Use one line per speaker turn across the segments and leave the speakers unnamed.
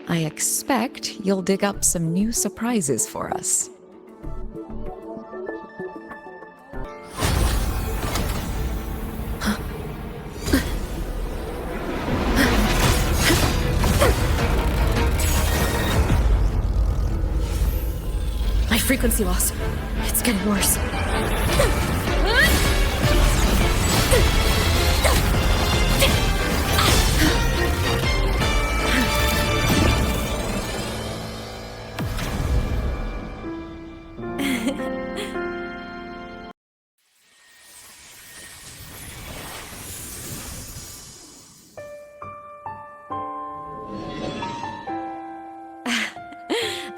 I expect you'll dig up some new surprises for us.
My frequency loss. It's getting worse.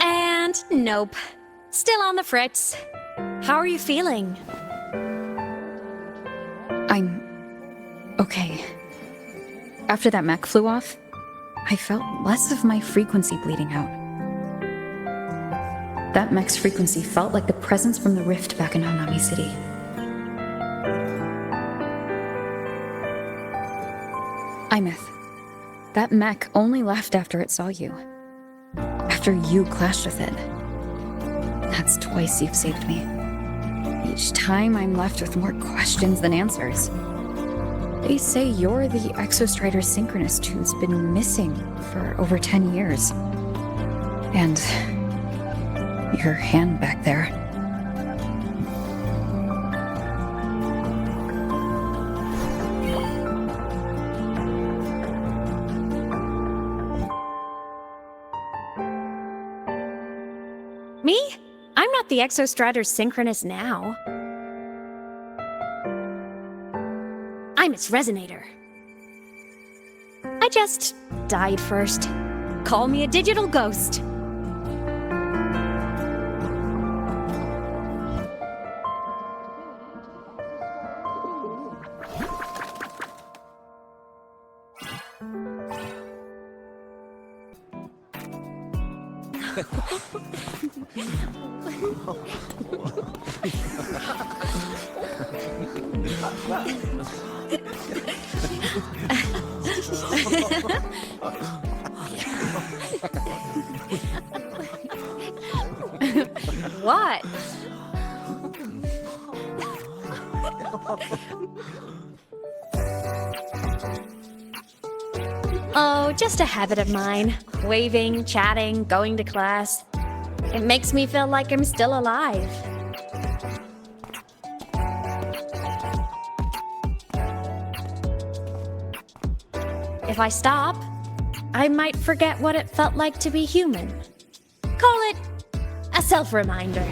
And nope. Still on the fritz. How are you feeling?
I'm... okay. After that mech flew off, I felt less of my frequency bleeding out. That mech's frequency felt like the presence from the rift back in Hanami City. Imeth, that mech only left after it saw you. After you clashed with it. That's twice you've saved me. Each time I'm left with more questions than answers. They say you're the Exostrider Synchronist who's been missing for over 10 years. And your hand back there.
Me? I'm not the Exostrider Synchronist now. I'm its Resonator. I just died first. Call me a digital ghost. What? Oh, just a habit of mine. Waving, chatting, going to class. It makes me feel like I'm still alive. If I stop, I might forget what it felt like to be human. Call it a self-reminder.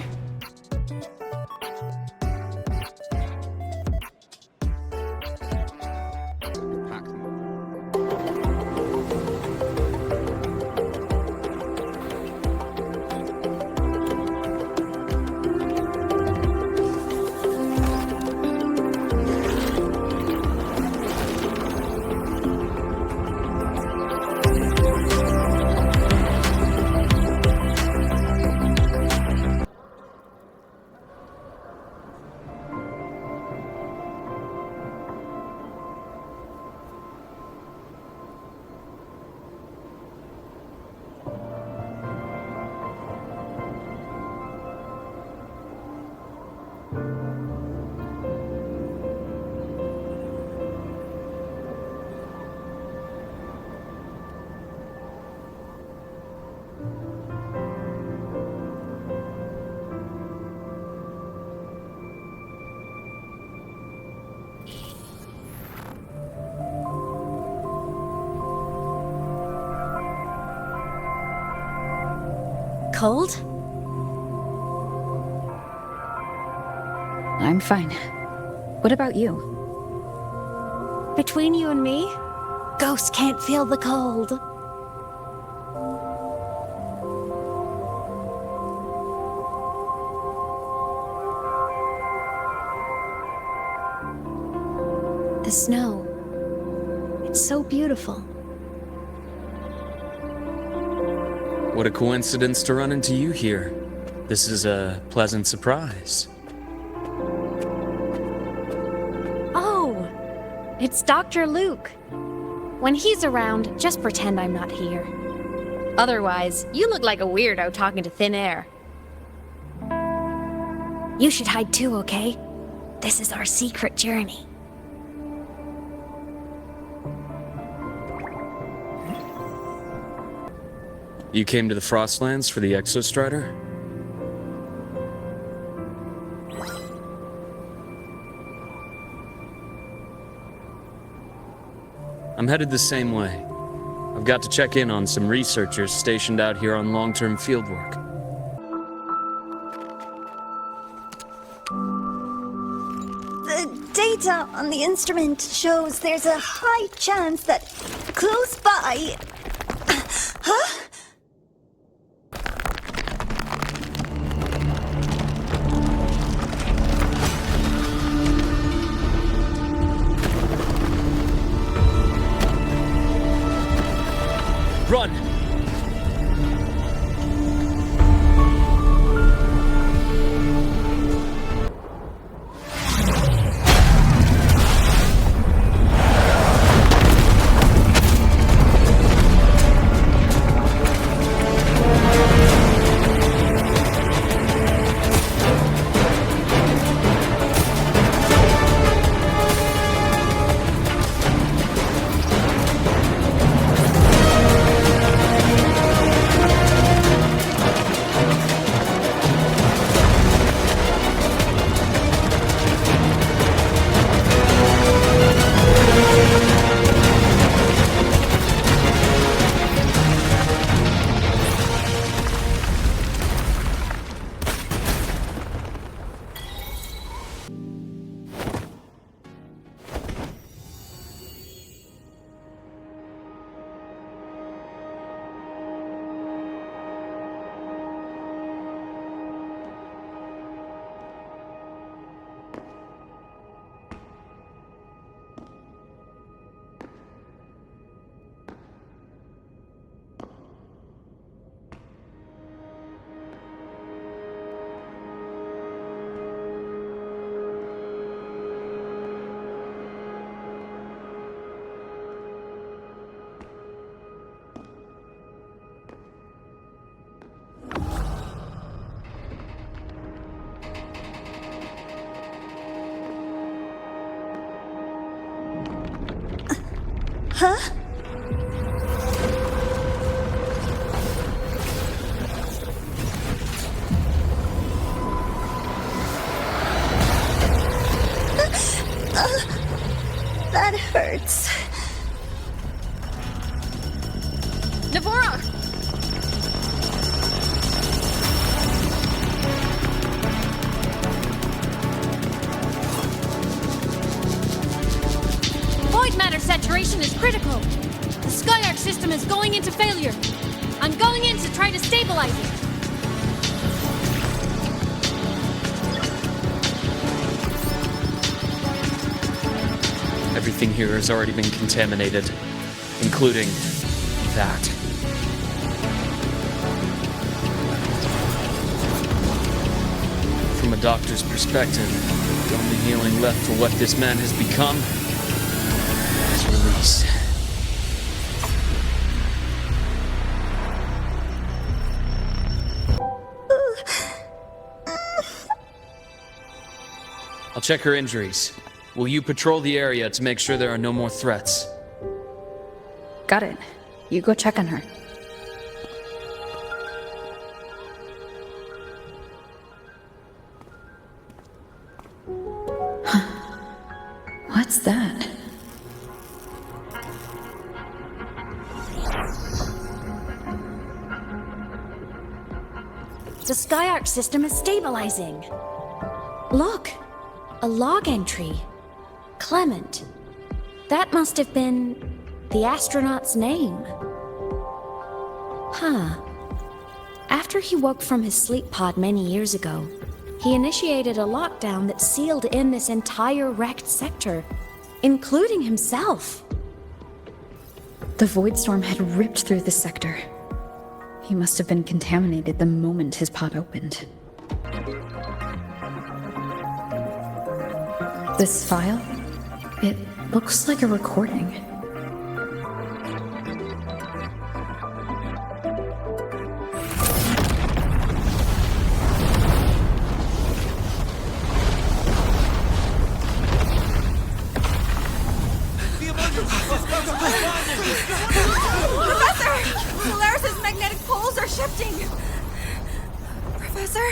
Cold?
I'm fine. What about you?
Between you and me, ghosts can't feel the cold. The snow. It's so beautiful.
What a coincidence to run into you here. This is a pleasant surprise.
Oh, it's Dr. Luke. When he's around, just pretend I'm not here. Otherwise, you look like a weirdo talking to thin air. You should hide too, okay? This is our secret journey.
You came to the Frostlands for the Exostrider? I'm headed the same way. I've got to check in on some researchers stationed out here on long-term fieldwork.
The data on the instrument shows there's a high chance that close by... Huh?
Run!
Huh? That hurts.
Navora! Void matter saturation is critical. The G.I.X system is going into failure. I'm going in to try to stabilize it.
Everything here has already been contaminated, including that. From a doctor's perspective, the only healing left for what this man has become is release. I'll check her injuries. Will you patrol the area to make sure there are no more threats?
Got it. You go check on her. What's that?
The G.I.X system is stabilizing. Look, a log entry. Clement. That must have been the astronaut's name. Huh. After he woke from his sleep pod many years ago, he initiated a lockdown that sealed in this entire wrecked sector, including himself.
The void storm had ripped through the sector. He must have been contaminated the moment his pod opened. This file? It looks like a recording.
disgusting! Professor?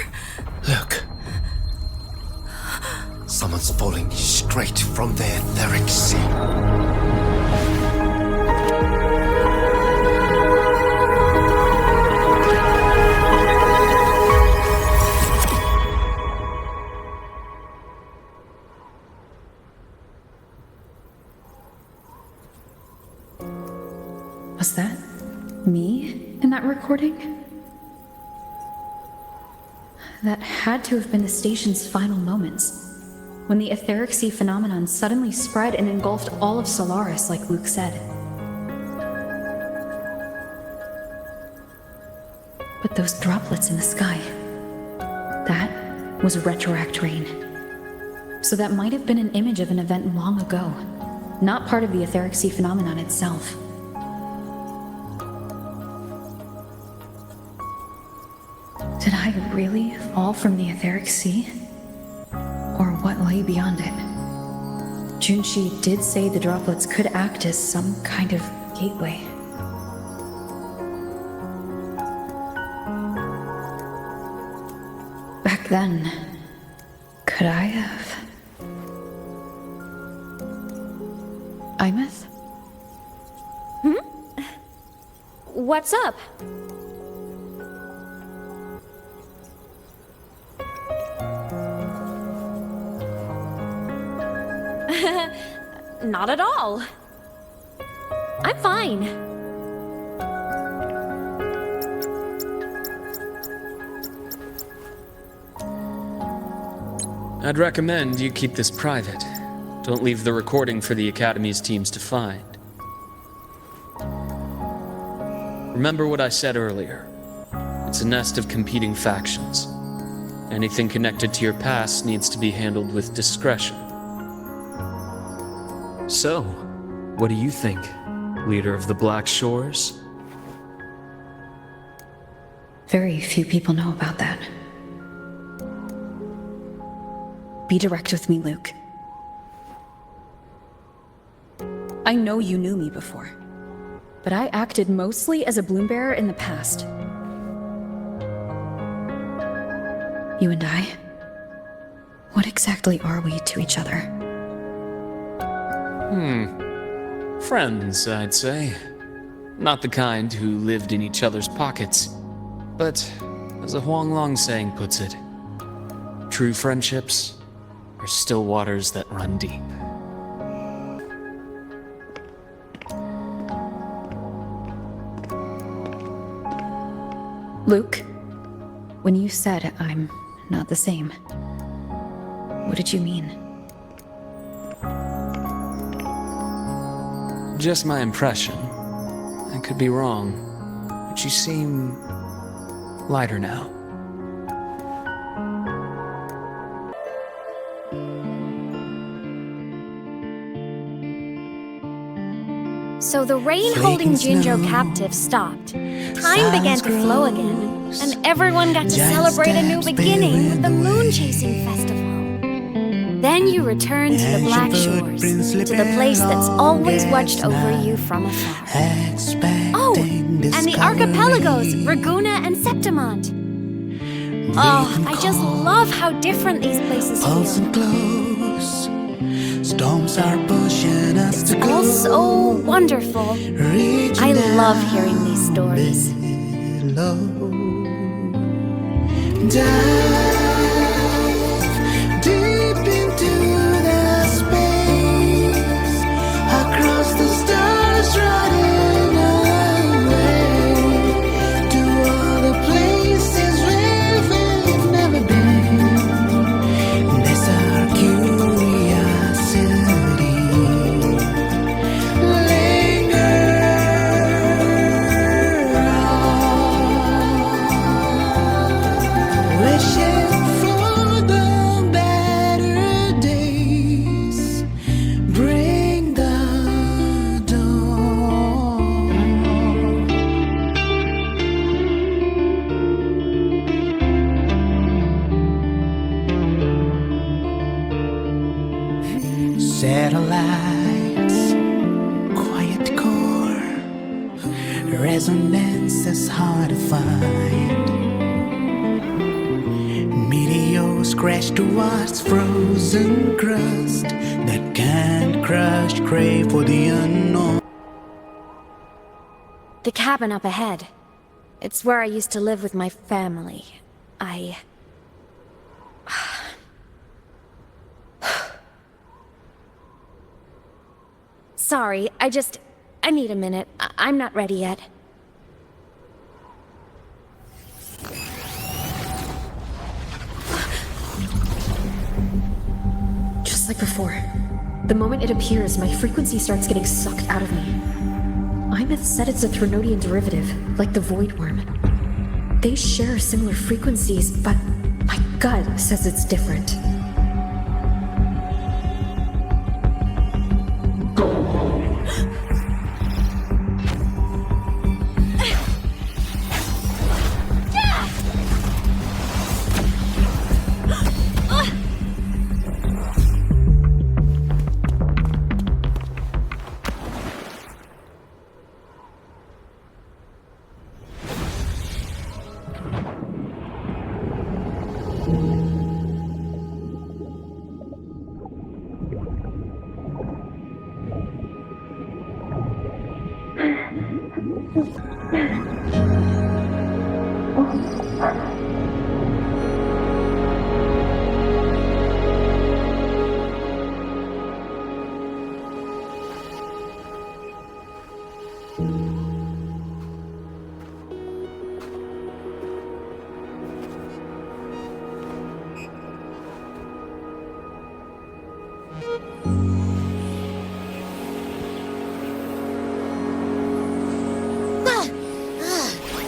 Look. Someone's falling straight from the etheric sea.
Was that me in that recording? That had to have been the station's final moments, when the etheric sea phenomenon suddenly spread and engulfed all of Solaris, like Luke said. But those droplets in the sky, that was retroact rain. So that might have been an image of an event long ago, not part of the etheric sea phenomenon itself. Did I really fall from the etheric sea? Or what lay beyond it? Junshi did say the droplets could act as some kind of gateway. Back then, could I have... Imeth?
What's up? Not at all. I'm fine.
I'd recommend you keep this private. Don't leave the recording for the Academy's teams to find. Remember what I said earlier. It's a nest of competing factions. Anything connected to your past needs to be handled with discretion. So, what do you think, leader of the Black Shores?
Very few people know about that. Be direct with me, Luke. I know you knew me before, but I acted mostly as a bloom-bearer in the past. You and I, what exactly are we to each other?
Friends, I'd say. Not the kind who lived in each other's pockets, but, as a Huanglong saying puts it, true friendships are still waters that run deep.
Luke, when you said I'm not the same, what did you mean?
Just my impression. I could be wrong, but you seem lighter now.
So the rain holding Jinzhou captive stopped. Time began to flow again, and everyone got to celebrate a new beginning with the Moon Chasing Festival. Then you returned to the Black Shores, to the place that's always watched over you from afar. Oh, and the archipelagos, Raguna and Septimont. Oh, I just love how different these places feel.
Storms are pushing us
It's
to
all
go.
so wonderful. I love hearing these stories.
Dive deep into the space, across the stars, running away to all the places where we've never been. That's our curiosity. Wishing for the better days, bring the dawn. Satellites, quiet core, resonance is hard to find. Meteors crash towards frozen crust that can't crush, crave for the unknown.
The cabin up ahead. It's where I used to live with my family. Sorry, I need a minute. I'm not ready yet.
Just like before. The moment it appears, my frequency starts getting sucked out of me. Imeth said it's a Threnodian derivative, like the Void Worm. They share similar frequencies, but my gut says it's different.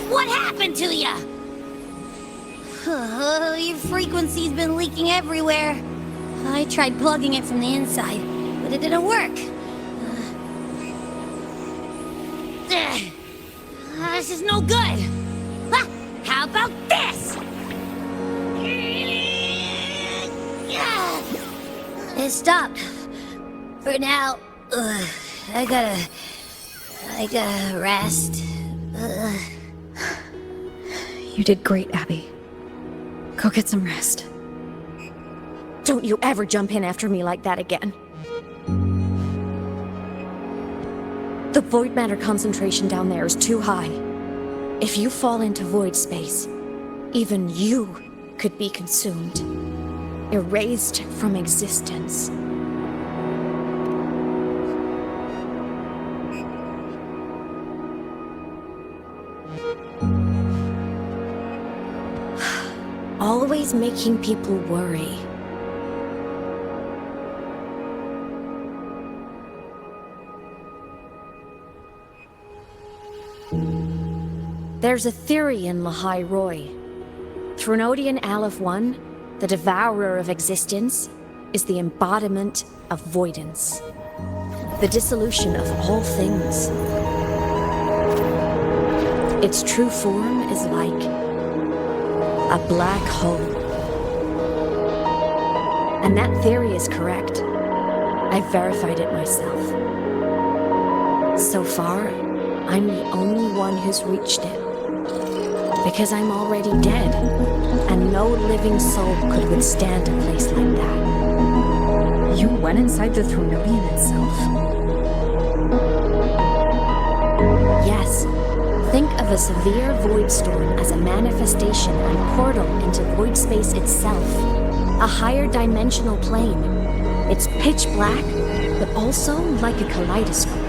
What happened to ya? Your frequency's been leaking everywhere. I tried plugging it from the inside, but it didn't work. This is no good. How about this? It stopped. For now, I gotta rest.
You did great, Abby. Go get some rest.
Don't you ever jump in after me like that again. The void matter concentration down there is too high. If you fall into void space, even you could be consumed, erased from existence. Always making people worry. There's a theory in Lahai-roi. Threnodian Aleph-1, the devourer of existence, is the embodiment of voidance. The dissolution of all things. Its true form is like a black hole. And that theory is correct. I've verified it myself. So far, I'm the only one who's reached it. Because I'm already dead, and no living soul could withstand a place like that.
You went inside the Threnodian itself?
Yes. Think of a severe void storm as a manifestation and portal into void space itself. A higher dimensional plane. It's pitch black, but also like a kaleidoscope.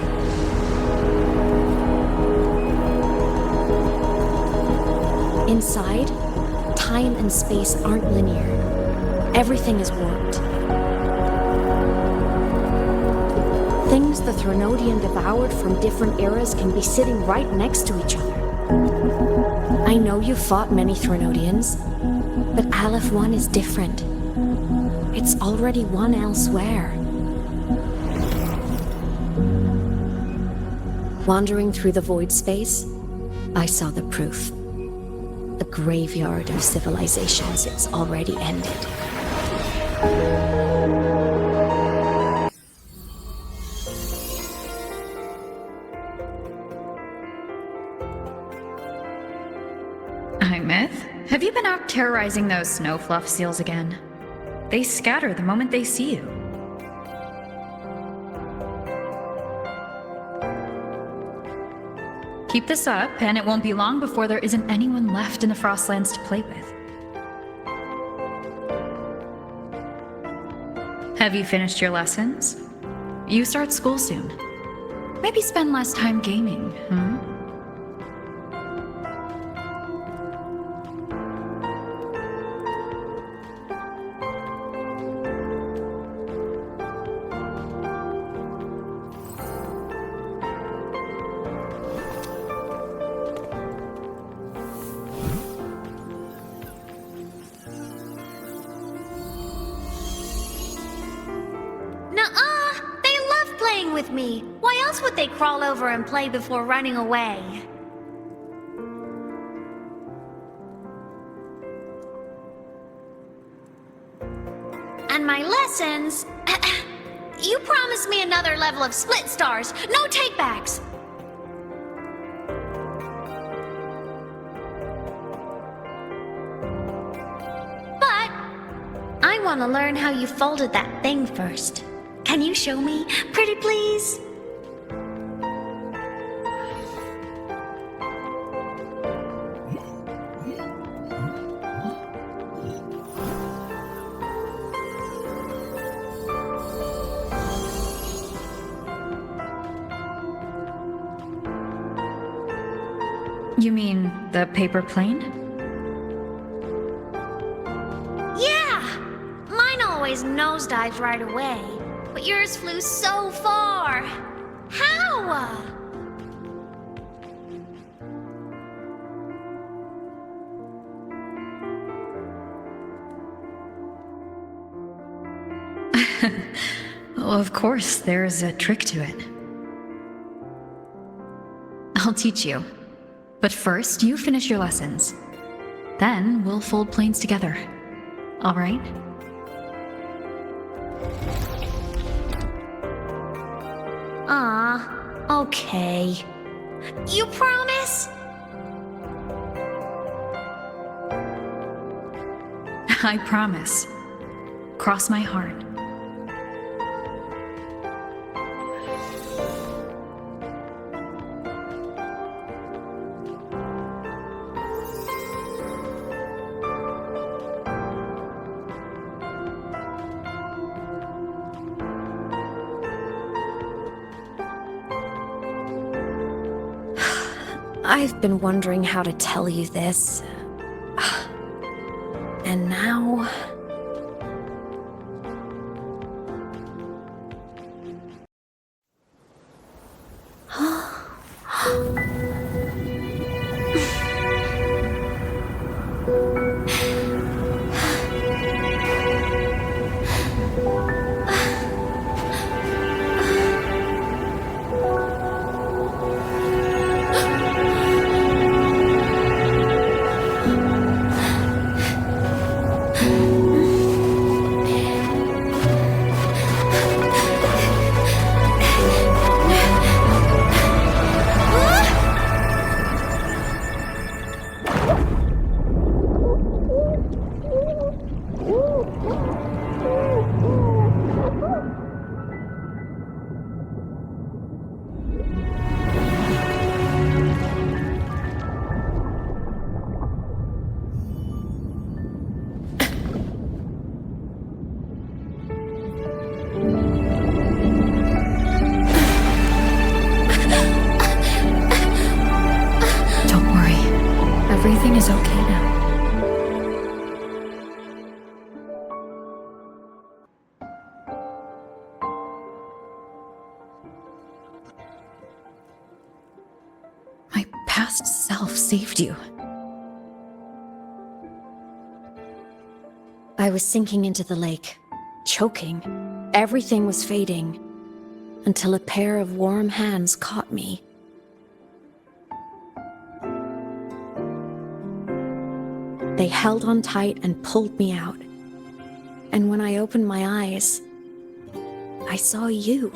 Inside, time and space aren't linear. Everything is warped. Things the Threnodian devoured from different eras can be sitting right next to each other. I know you fought many Threnodians, but Aleph-1 is different. It's already won elsewhere. Wandering through the void space, I saw the proof. A graveyard of civilizations it's already ended.
point, Myth. Have you been out terrorizing those snow fluff seals again? They scatter the moment they see you. Keep this up, and it won't be long before there isn't anyone left in the Frostlands to play with. Have you finished your lessons? You start school soon. Maybe spend less time gaming, huh?
Nuh-uh! They love playing with me. Why else would they crawl over and play before running away? And my lessons... You promised me another level of split stars. No takebacks. But I want to learn how you folded that thing first. Can you show me, pretty please?
You mean the paper plane?
Yeah! Mine always nosedives right away, but yours flew so far. How?
Well, of course, there's a trick to it. I'll teach you. But first, you finish your lessons. Then we'll fold planes together. All right?
Okay. You promise?
I promise. Cross my heart.
I've been wondering how to tell you this. And now... Everything is okay now.
My past self saved you.
I was sinking into the lake, choking. Everything was fading, until a pair of warm hands caught me. They held on tight and pulled me out. And when I opened my eyes, I saw you.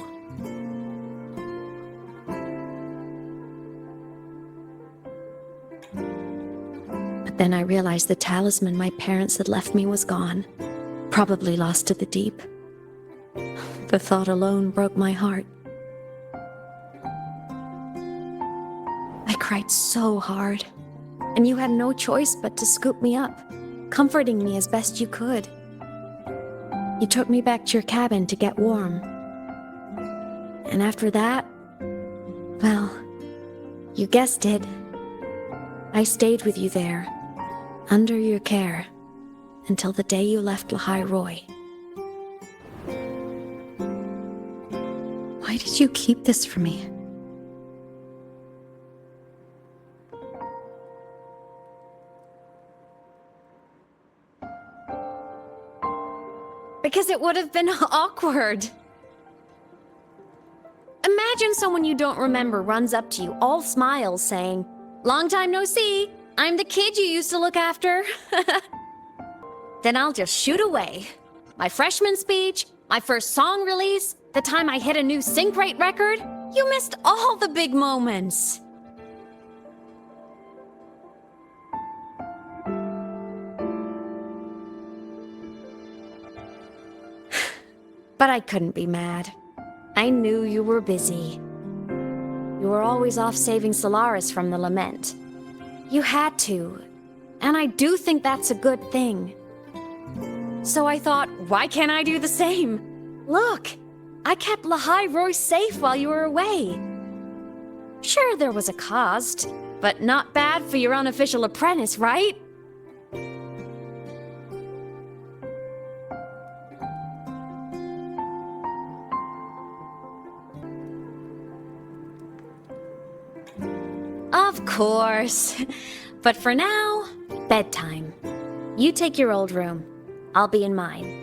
But
Then I realized the talisman my parents had left me was gone, probably lost to the deep. The thought alone broke my heart. I cried so hard, and you had no choice but to scoop me up, comforting me as best you could. You took me back to your cabin to get warm. And after that, well, you guessed it. I stayed with you there, under your care, until the day you left Lahai-roi. Why did you keep this from me? Because it would have been awkward. Imagine someone you don't remember runs up to you, all smiles, saying, "Long time no see, I'm the kid you used to look after." Then I'll just shoot away. My freshman speech, my first song release, the time I hit a new sync rate record. You missed all the big moments. But I couldn't be mad. I knew you were busy. You were always off saving Solaris from the lament. You had to, and I do think that's a good thing. So I thought, why can't I do the same? Look, I kept Lahai-roi safe while you were away. Sure, there was a cost, but not bad for your unofficial apprentice, right? Of course. But for now, bedtime. You take your old room. I'll be in mine.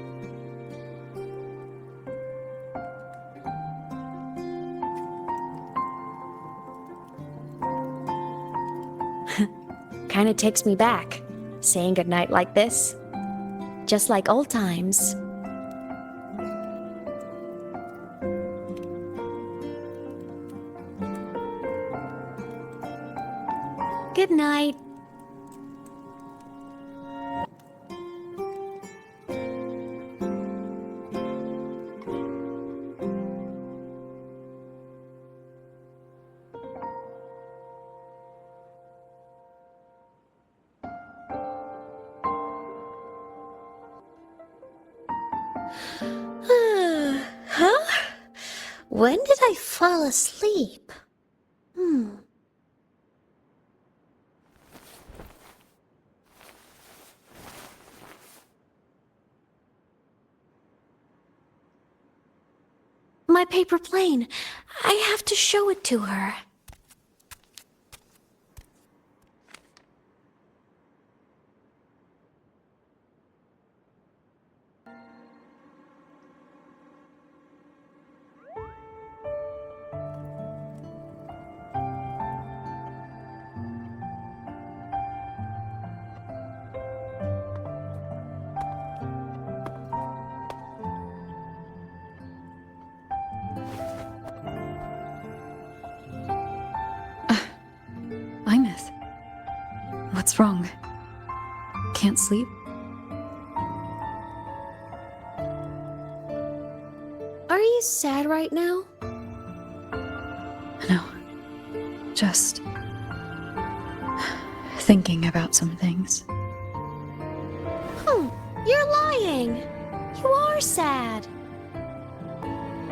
Kinda takes me back, saying goodnight like this. Just like old times. Good night. Huh? When did I fall asleep? My paper plane. I have to show it to her.
What's wrong? Can't sleep?
Are you sad right now?
No. Just thinking about some things.
You're lying. You are sad.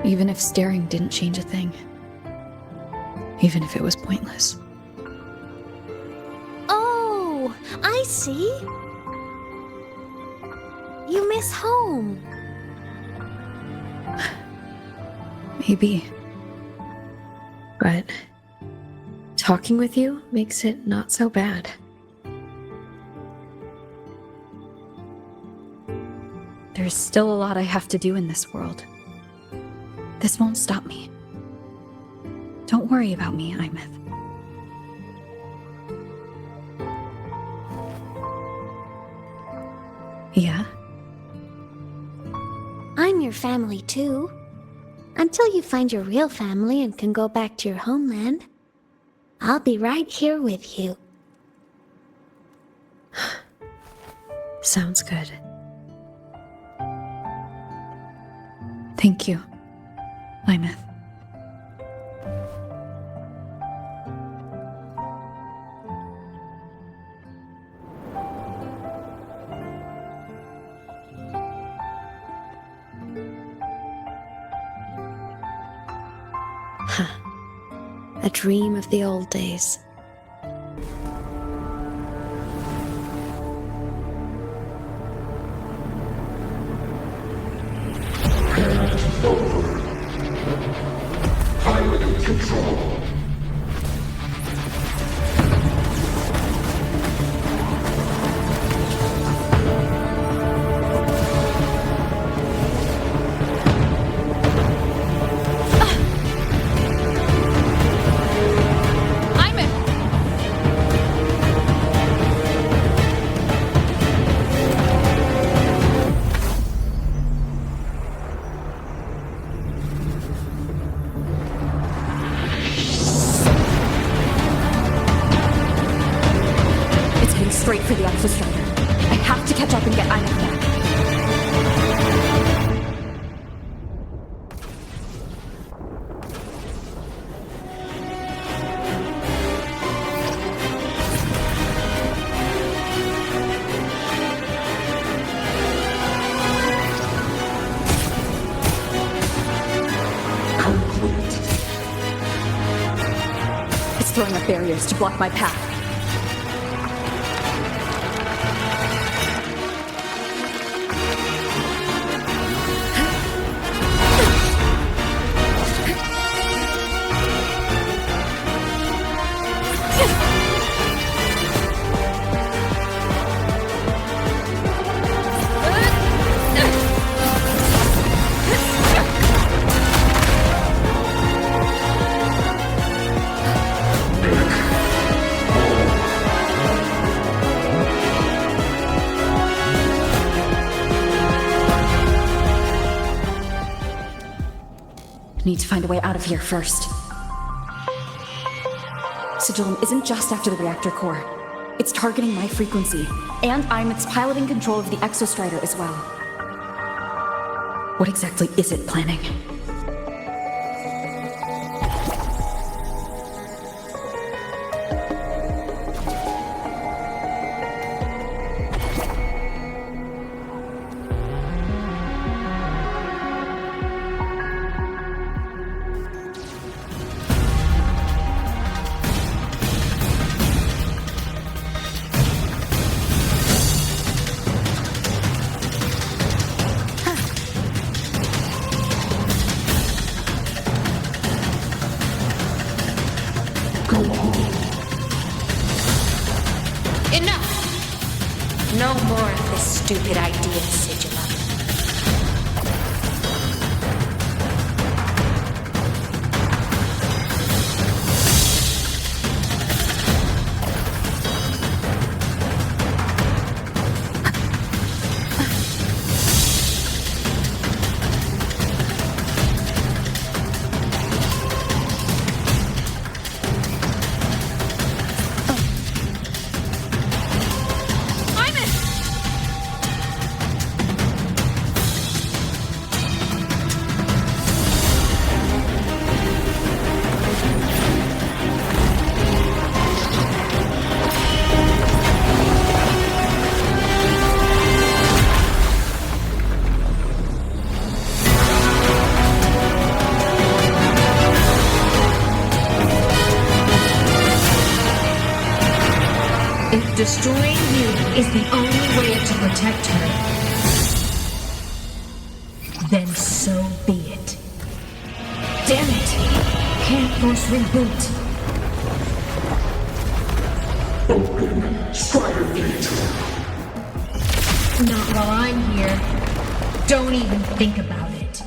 Even if staring didn't change a thing. Even if it was pointless.
Oh, I see. You miss home.
Maybe. But talking with you makes it not so bad. There's still a lot I have to do in this world. This won't stop me. Don't worry about me, Imeth. Yeah?
I'm your family too. Until you find your real family and can go back to your homeland, I'll be right here with you.
Sounds good. Thank you, Imeth.
A dream of the old days.
Pilot control.
Straight for the Exostrider. I have to catch up and get Imeth back. It's throwing up barriers to block my path. Need to find a way out of here first. Sigillum isn't just after the reactor core. It's targeting my frequency, and Imeth's piloting control of the Exostrider as well. What exactly is it planning?
No more of this stupid idea, Sigillum.
If destroying you is the only way to protect her, then so be it. Damn it! Can't force reboot.
Open Strider Gate.
Not while I'm here. Don't even think about it.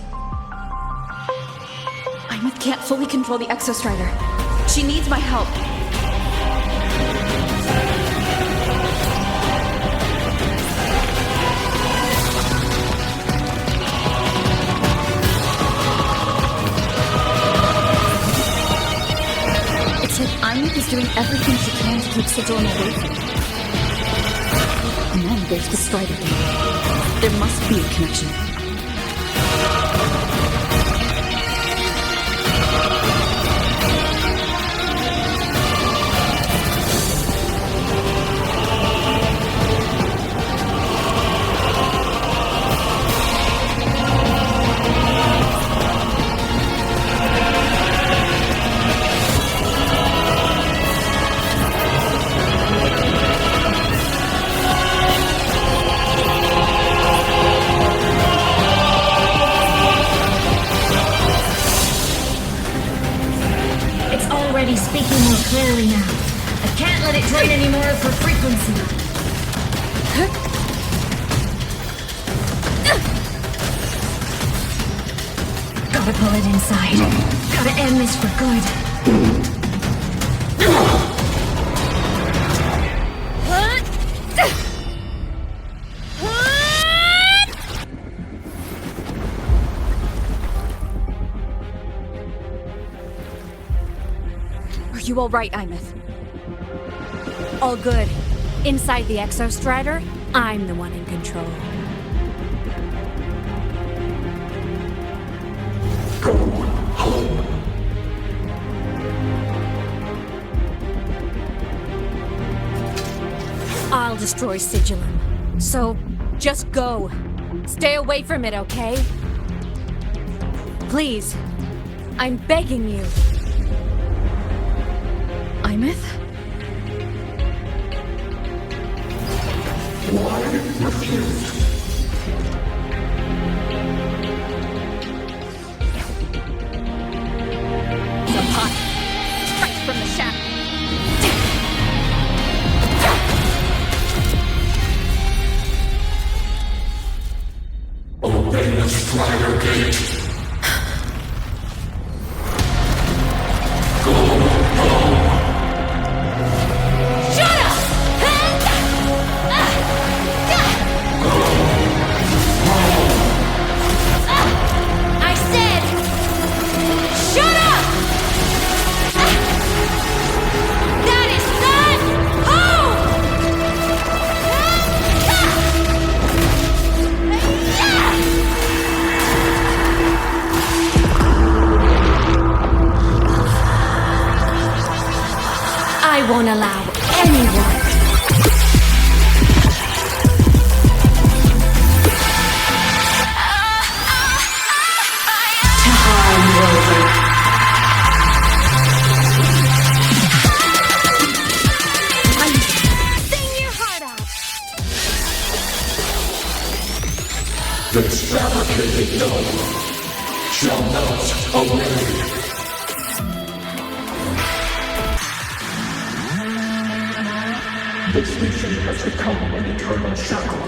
Imeth can't fully control the Exostrider. She needs my help. It's like Imeth is doing everything she can to keep Sigillum away from me. And then there's the Strider Gate. There must be a connection.
Speaking more clearly now. I can't let it drain any more of her frequency. Gotta pull it inside. Gotta end this for good.
Are you all right, Imeth?
All good. Inside the Exostrider, I'm the one in control.
Go home.
I'll destroy Sigilum. So, just go. Stay away from it, okay? Please. I'm begging you.
Imeth?
Why refuse?
The pot. Strike from the shaft.
Open the Strider Gate.
I won't allow anyone. Sing your heart out.
This fabricated dome shall melt away. This region has become an eternal shackle.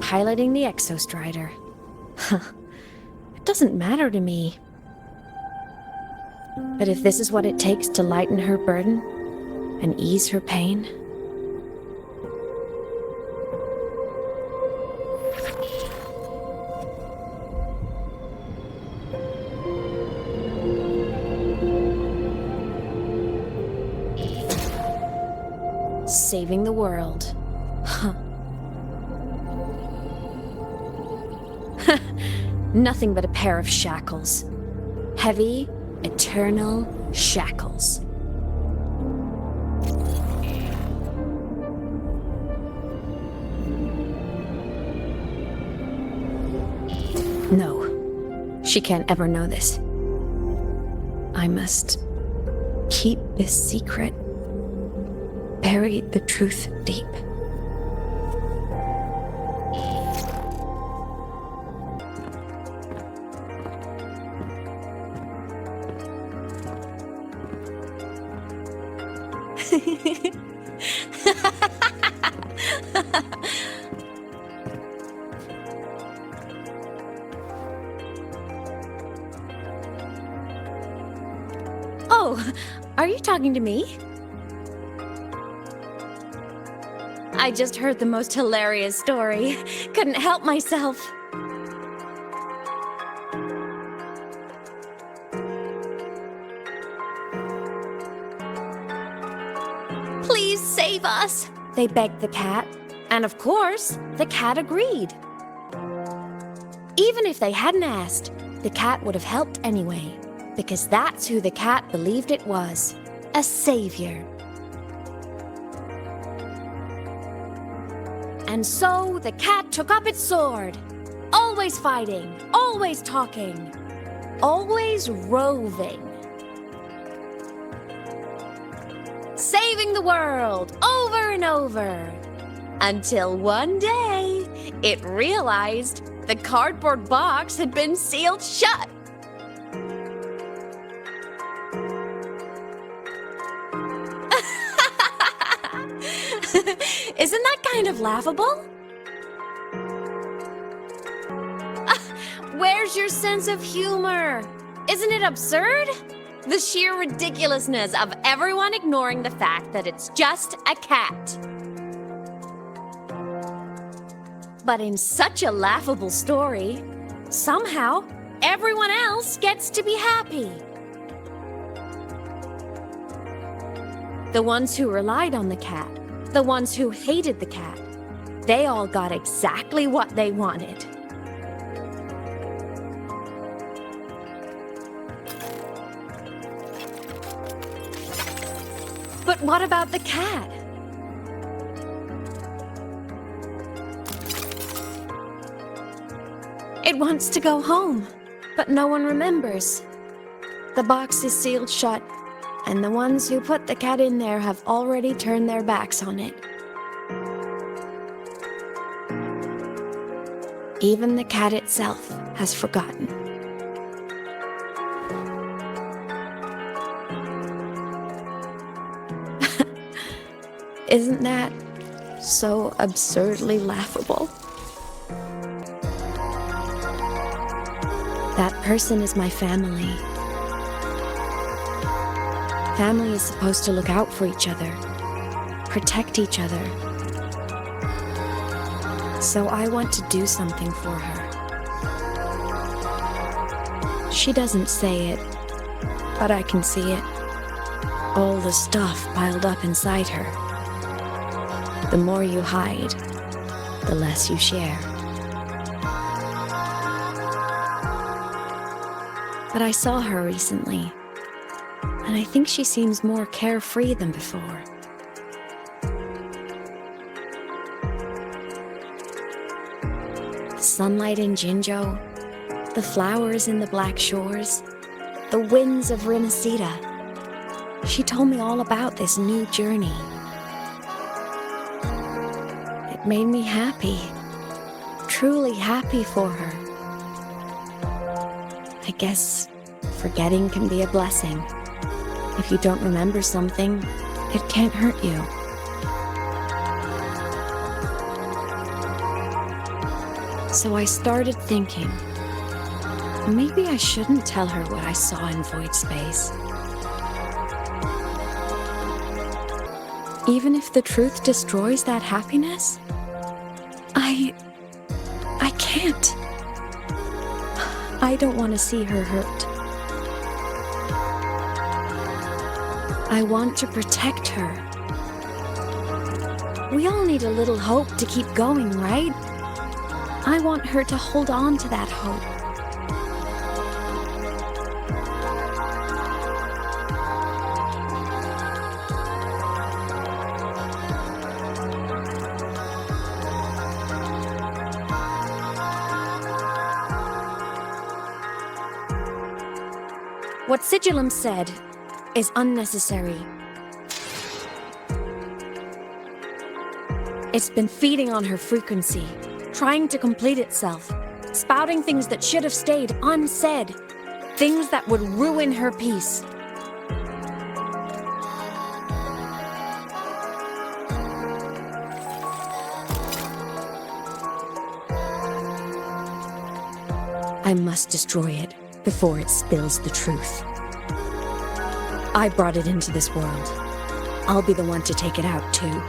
Piloting the Exostrider. It doesn't matter to me. But if this is what it takes to lighten her burden and ease her pain, saving the world. Huh. Nothing but a pair of shackles. Heavy, eternal shackles. No, she can't ever know this. I must keep this secret. Bury the truth deep. Oh, are you talking to me? I just heard the most hilarious story. Couldn't help myself. Please save us, they begged the cat. And of course, the cat agreed. Even if they hadn't asked, the cat would have helped anyway, because that's who the cat believed it was, a savior. And so the cat took up its sword, always fighting, always talking, always roving. Saving the world over and over, until one day it realized the cardboard box had been sealed shut. Isn't that kind of laughable? Where's your sense of humor? Isn't it absurd? The sheer ridiculousness of everyone ignoring the fact that it's just a cat. But in such a laughable story, somehow everyone else gets to be happy. The ones who relied on the cat, the ones who hated the cat, they all got exactly what they wanted. But what about the cat? It wants to go home, but no one remembers. The box is sealed shut, and the ones who put the cat in there have already turned their backs on it. Even the cat itself has forgotten. Isn't that so absurdly laughable? That person is my family. Family is supposed to look out for each other, protect each other. So I want to do something for her. She doesn't say it, but I can see it. All the stuff piled up inside her. The more you hide, the less you share. But I saw her recently, and I think she seems more carefree than before. The sunlight in Jinzhou, the flowers in the Black Shores, the winds of Rinasita. She told me all about this new journey. It made me happy, truly happy for her. I guess forgetting can be a blessing. If you don't remember something, it can't hurt you. So I started thinking, maybe I shouldn't tell her what I saw in void space. Even if the truth destroys that happiness, I can't. I don't want to see her hurt. I want to protect her. We all need a little hope to keep going, right? I want her to hold on to that hope. What Sigillum said is unnecessary. It's been feeding on her frequency, trying to complete itself, spouting things that should have stayed unsaid, things that would ruin her peace. I must destroy it before it spills the truth. I brought it into this world. I'll be the one to take it out, too.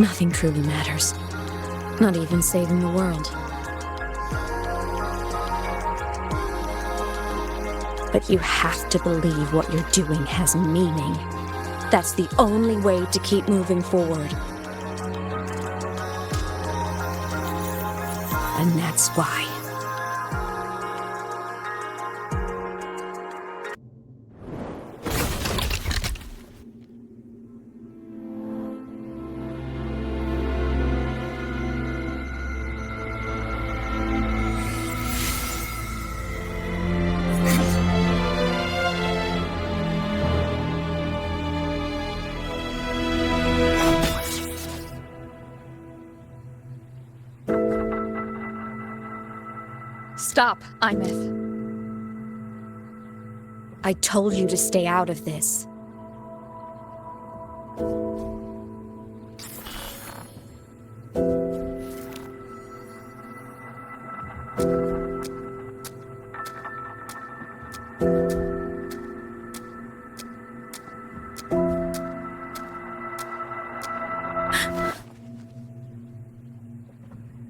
Nothing truly matters. Not even saving the world. But you have to believe what you're doing has meaning. That's the only way to keep moving forward. And that's why.
Stop, Imeth.
I told you to stay out of this.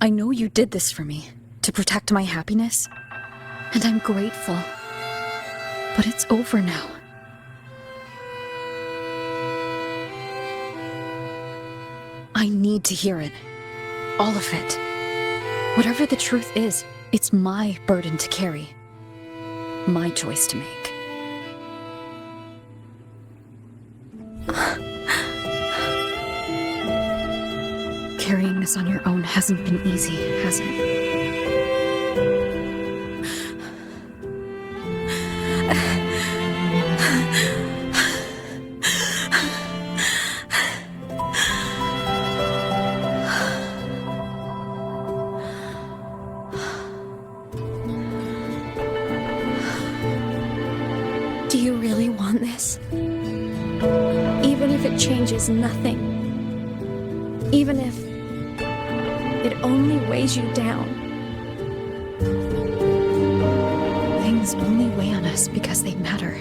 I know you did this for me, to protect my happiness, and I'm grateful. But it's over now. I need to hear it. All of it. Whatever the truth is, it's my burden to carry. My choice to make. Carrying this on your own hasn't been easy, has it?
Do you really want this? Even if it changes nothing. Even if it only weighs you down.
Things only weigh on us because they matter.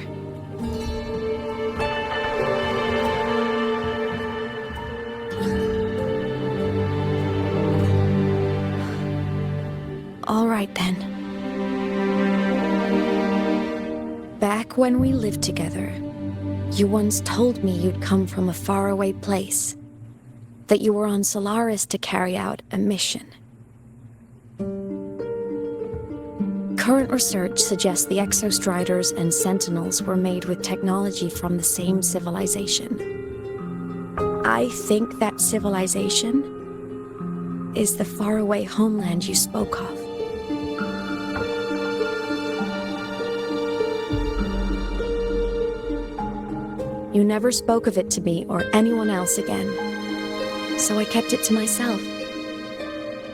All right then. Back when we lived together, you once told me you'd come from a faraway place. That you were on Solaris to carry out a mission. Current research suggests the Exostriders and Sentinels were made with technology from the same civilization. I think that civilization is the faraway homeland you spoke of. You never spoke of it to me or anyone else again. So I kept it to myself.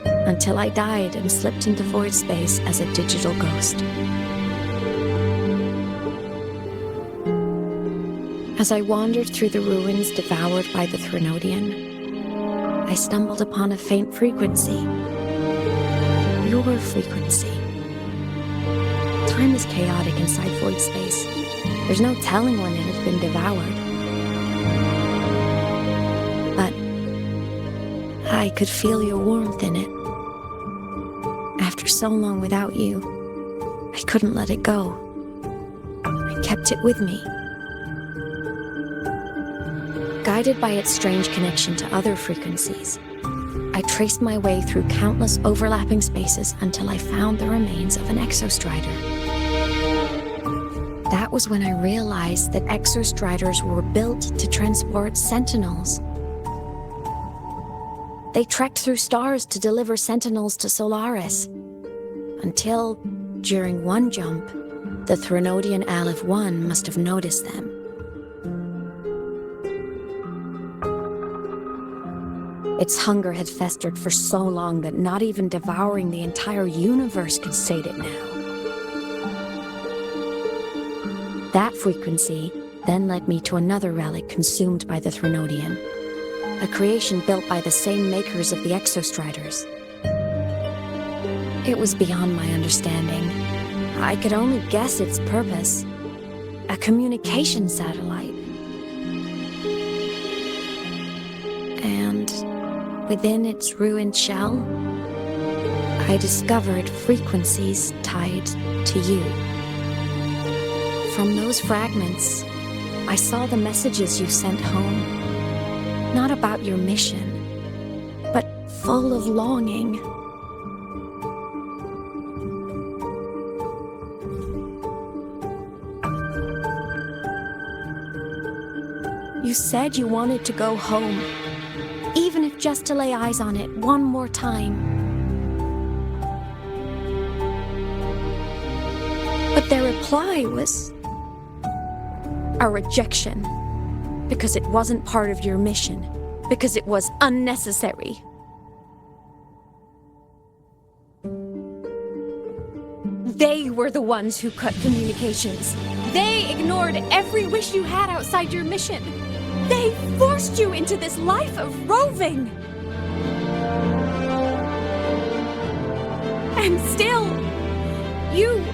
Until I died and slipped into void space as a digital ghost. As I wandered through the ruins devoured by the Threnodian, I stumbled upon a faint frequency. Your frequency. Time is chaotic inside void space. There's no telling when it has been devoured. I could feel your warmth in it. After so long without you, I couldn't let it go. I kept it with me. Guided by its strange connection to other frequencies, I traced my way through countless overlapping spaces until I found the remains of an exostrider. That was when I realized that exostriders were built to transport sentinels. They trekked through stars to deliver sentinels to Solaris, until, during one jump, the Threnodian Aleph 1 must have noticed them. Its hunger had festered for so long that not even devouring the entire universe could sate it now. That frequency then led me to another relic consumed by the Threnodian, a creation built by the same makers of the exostriders. It was beyond my understanding. I could only guess its purpose. A communication satellite. And within its ruined shell, I discovered frequencies tied to you. From those fragments, I saw the messages you sent home. Not about your mission, but full of longing. You said you wanted to go home, even if just to lay eyes on it one more time. But their reply was a rejection, because it wasn't part of your mission, because it was unnecessary. They were the ones who cut communications. They ignored every wish you had outside your mission. They forced you into this life of roving. And still, you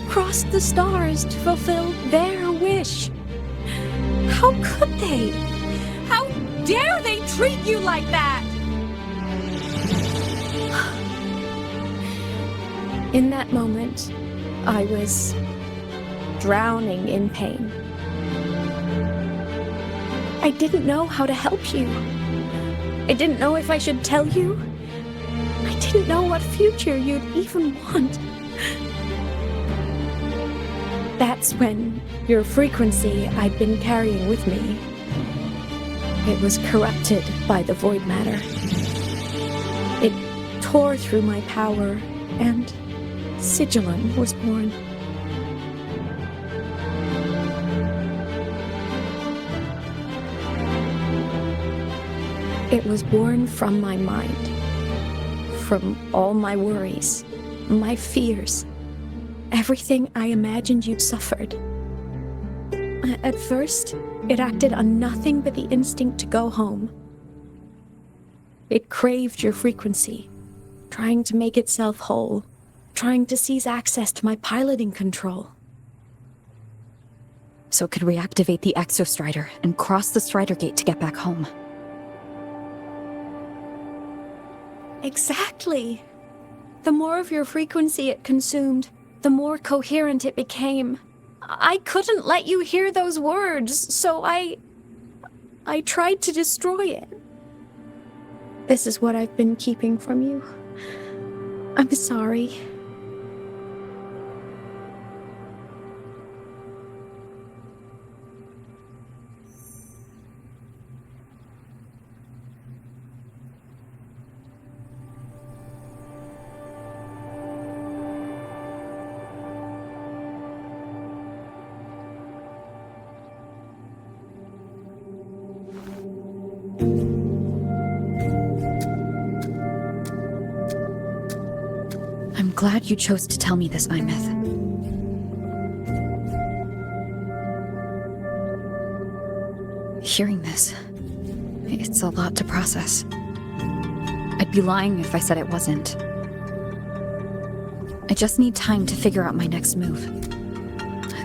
crossed the stars to fulfill their wish. How could they? How dare they treat you like that? In that moment, I was drowning in pain. I didn't know how to help you. I didn't know if I should tell you. I didn't know what future you'd even want. That's when your frequency I'd been carrying with me, it was corrupted by the void matter. It tore through my power, and Sigilum was born. It was born from my mind, from all my worries, my fears, everything I imagined you'd suffered. At first, it acted on nothing but the instinct to go home. It craved your frequency, trying to make itself whole, trying to seize access to my piloting control.
So it could reactivate the exostrider and cross the strider gate to get back home.
Exactly. The more of your frequency it consumed, the more coherent it became. I couldn't let you hear those words, so I tried to destroy it. This is what I've been keeping from you. I'm sorry.
I'm glad you chose to tell me this, Imeth. Hearing this, it's a lot to process. I'd be lying if I said it wasn't. I just need time to figure out my next move.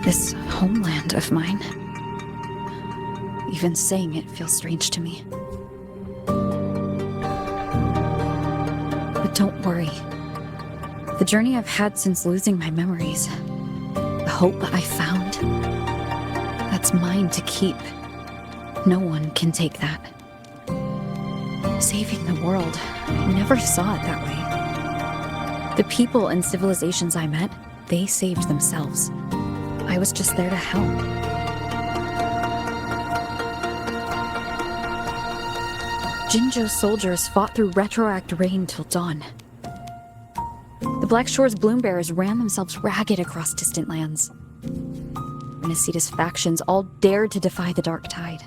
This homeland of mine. Even saying it feels strange to me. But don't worry. The journey I've had since losing my memories, the hope I found, that's mine to keep. No one can take that. Saving the world, I never saw it that way. The people and civilizations I met, they saved themselves. I was just there to help. Jinzhou's soldiers fought through retroact rain till dawn. The Black Shore's Bloombearers ran themselves ragged across distant lands. Renacita's factions all dared to defy the dark tide.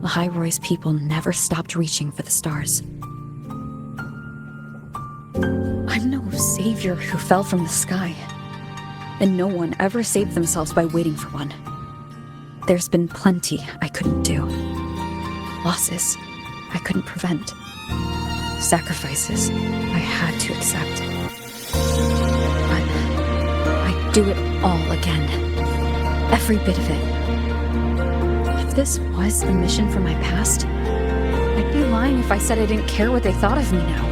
Lahai-roi's people never stopped reaching for the stars. I'm no savior who fell from the sky, and no one ever saved themselves by waiting for one. There's been plenty I couldn't do. Losses I couldn't prevent. Sacrifices I had to accept. But I'd do it all again. Every bit of it. If this was a mission from my past, I'd be lying if I said I didn't care what they thought of me now.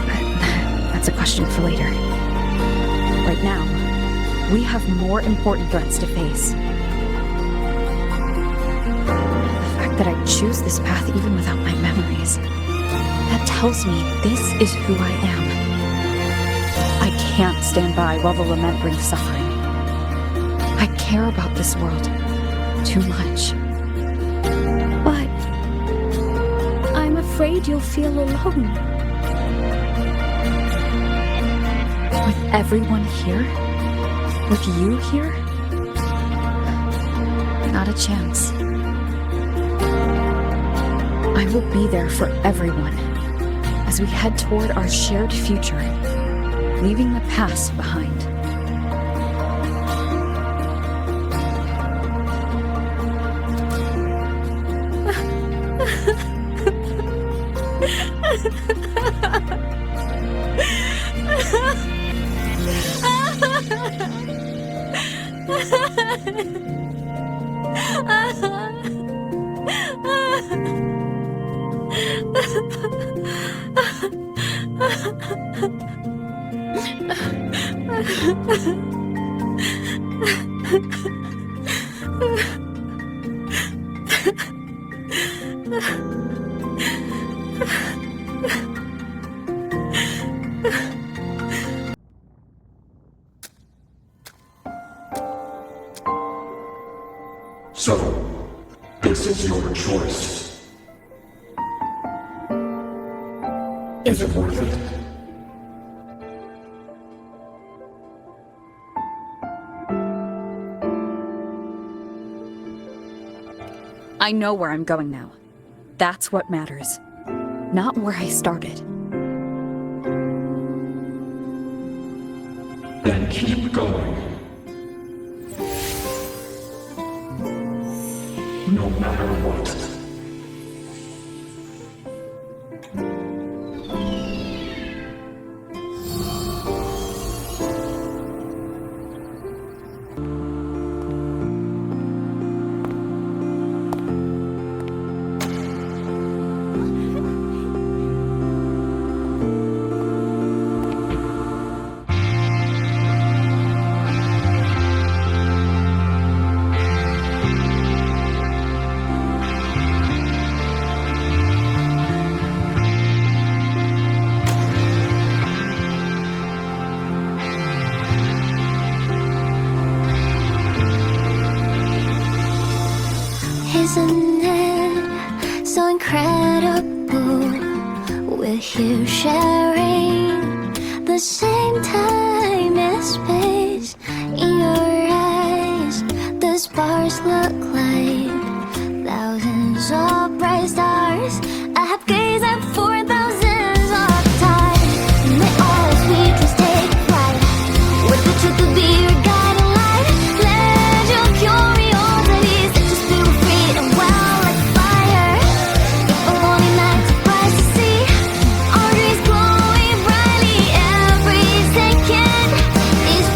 But that's a question for later. Right now, we have more important threats to face. The fact that I choose this path even without my memories, that tells me this is who I am. I can't stand by while the lament brings suffering. I care about this world too much.
But I'm afraid you'll feel alone.
With everyone here? With you here? Not a chance. I will be there for everyone as we head toward our shared future, leaving the past behind.
So, this is your choice. Is it worth it?
I know where I'm going now. That's what matters. Not where I started.
Then keep going. No matter what.
Isn't it so incredible? We're here sharing the same time and space. In your eyes, the stars look like thousands of bright stars. I have gazed at for thousands of times, and they all sweet just take flight. With the truth to be your guiding light, let your curiosity set your spirit free and well like fire. If a lonely night too bright to see, our dreams glowing brightly every second is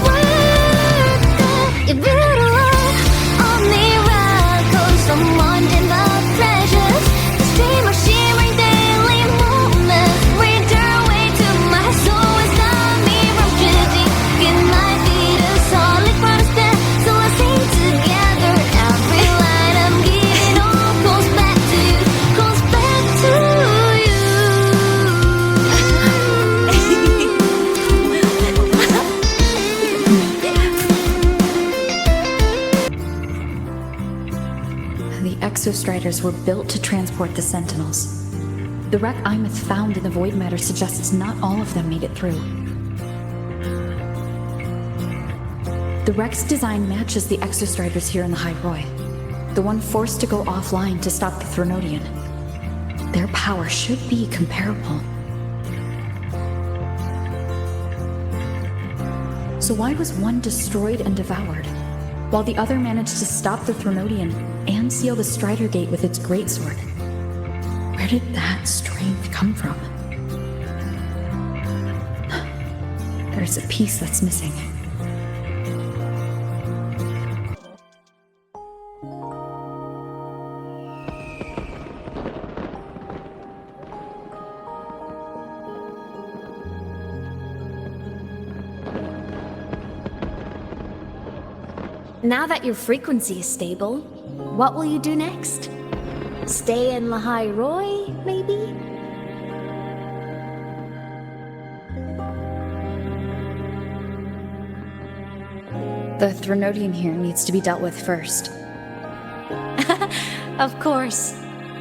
exostriders were built to transport the Sentinels. The wreck Imeth found in the void matter suggests not all of them made it through. The wreck's design matches the exostriders here in the Lahai-roi, the one forced to go offline to stop the Thronodian. Their power should be comparable. So why was one destroyed and devoured, while the other managed to stop the Thronodian and seal the Strider Gate with its greatsword? Where did that strength come from? There's a piece that's missing.
Now that your frequency is stable, what will you do next? Stay in Lahai-roi, maybe?
The Thronodian here needs to be dealt with first.
Of course.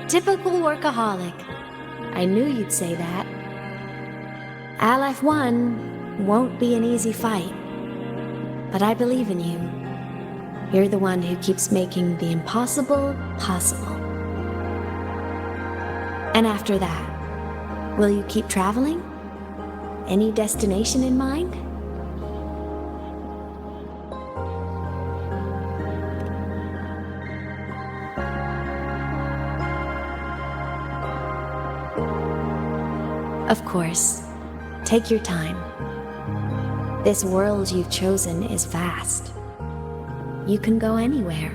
Typical workaholic. I knew you'd say that. Aleph 1 won't be an easy fight. But I believe in you. You're the one who keeps making the impossible possible. And after that, will you keep traveling? Any destination in mind? Of course. Take your time. This world you've chosen is vast. You can go anywhere.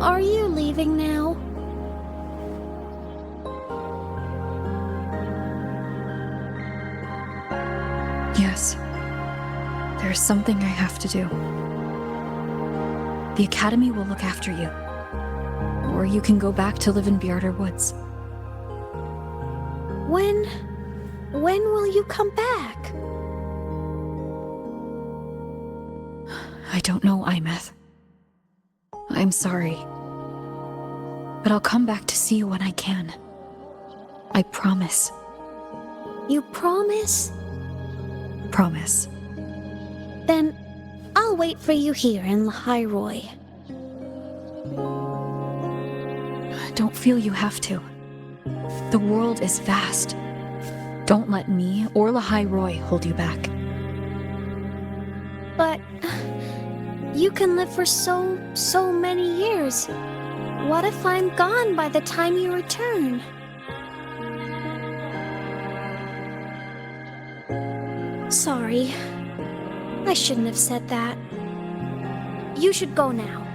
Are you leaving now?
Yes. There's something I have to do. The Academy will look after you. Or you can go back to live in Bjarder Woods.
When will you come back?
I don't know, Imeth. I'm sorry. But I'll come back to see you when I can. I promise.
You promise?
Promise.
Then I'll wait for you here in Lahai-roi.
Don't feel you have to. The world is vast. Don't let me or Lahai-roi hold you back.
But you can live for so many years. What if I'm gone by the time you return? Sorry. I shouldn't have said that. You should go now.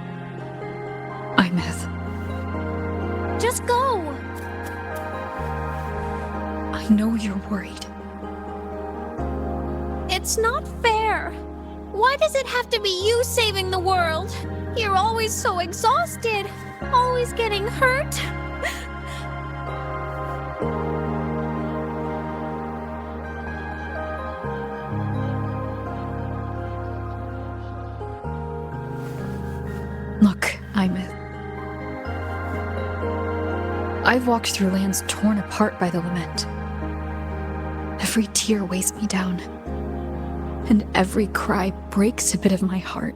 Imeth.
Just go!
I know you're worried.
It's not fair. Why does it have to be you saving the world? You're always so exhausted, always getting hurt.
Look, Imeth. I've walked through lands torn apart by the lament. Every tear weighs me down, and every cry breaks a bit of my heart.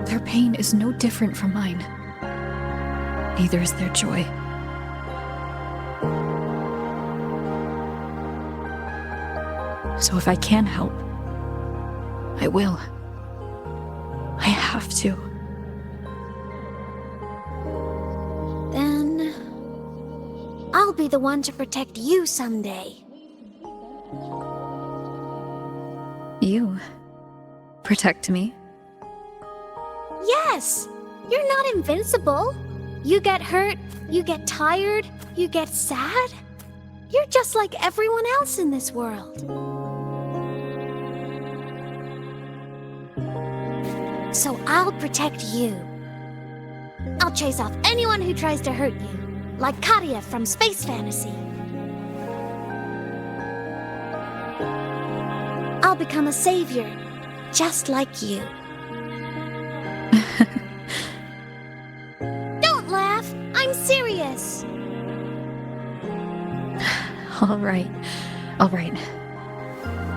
Their pain is no different from mine. Neither is their joy. So if I can help, I will. I have to.
Then I'll be the one to protect you someday.
You protect me?
Yes! You're not invincible. You get hurt, you get tired, you get sad. You're just like everyone else in this world. So I'll protect you. I'll chase off anyone who tries to hurt you, like Katia from Space Fantasy. I'll become a savior, just like you. Don't laugh! I'm serious!
All right.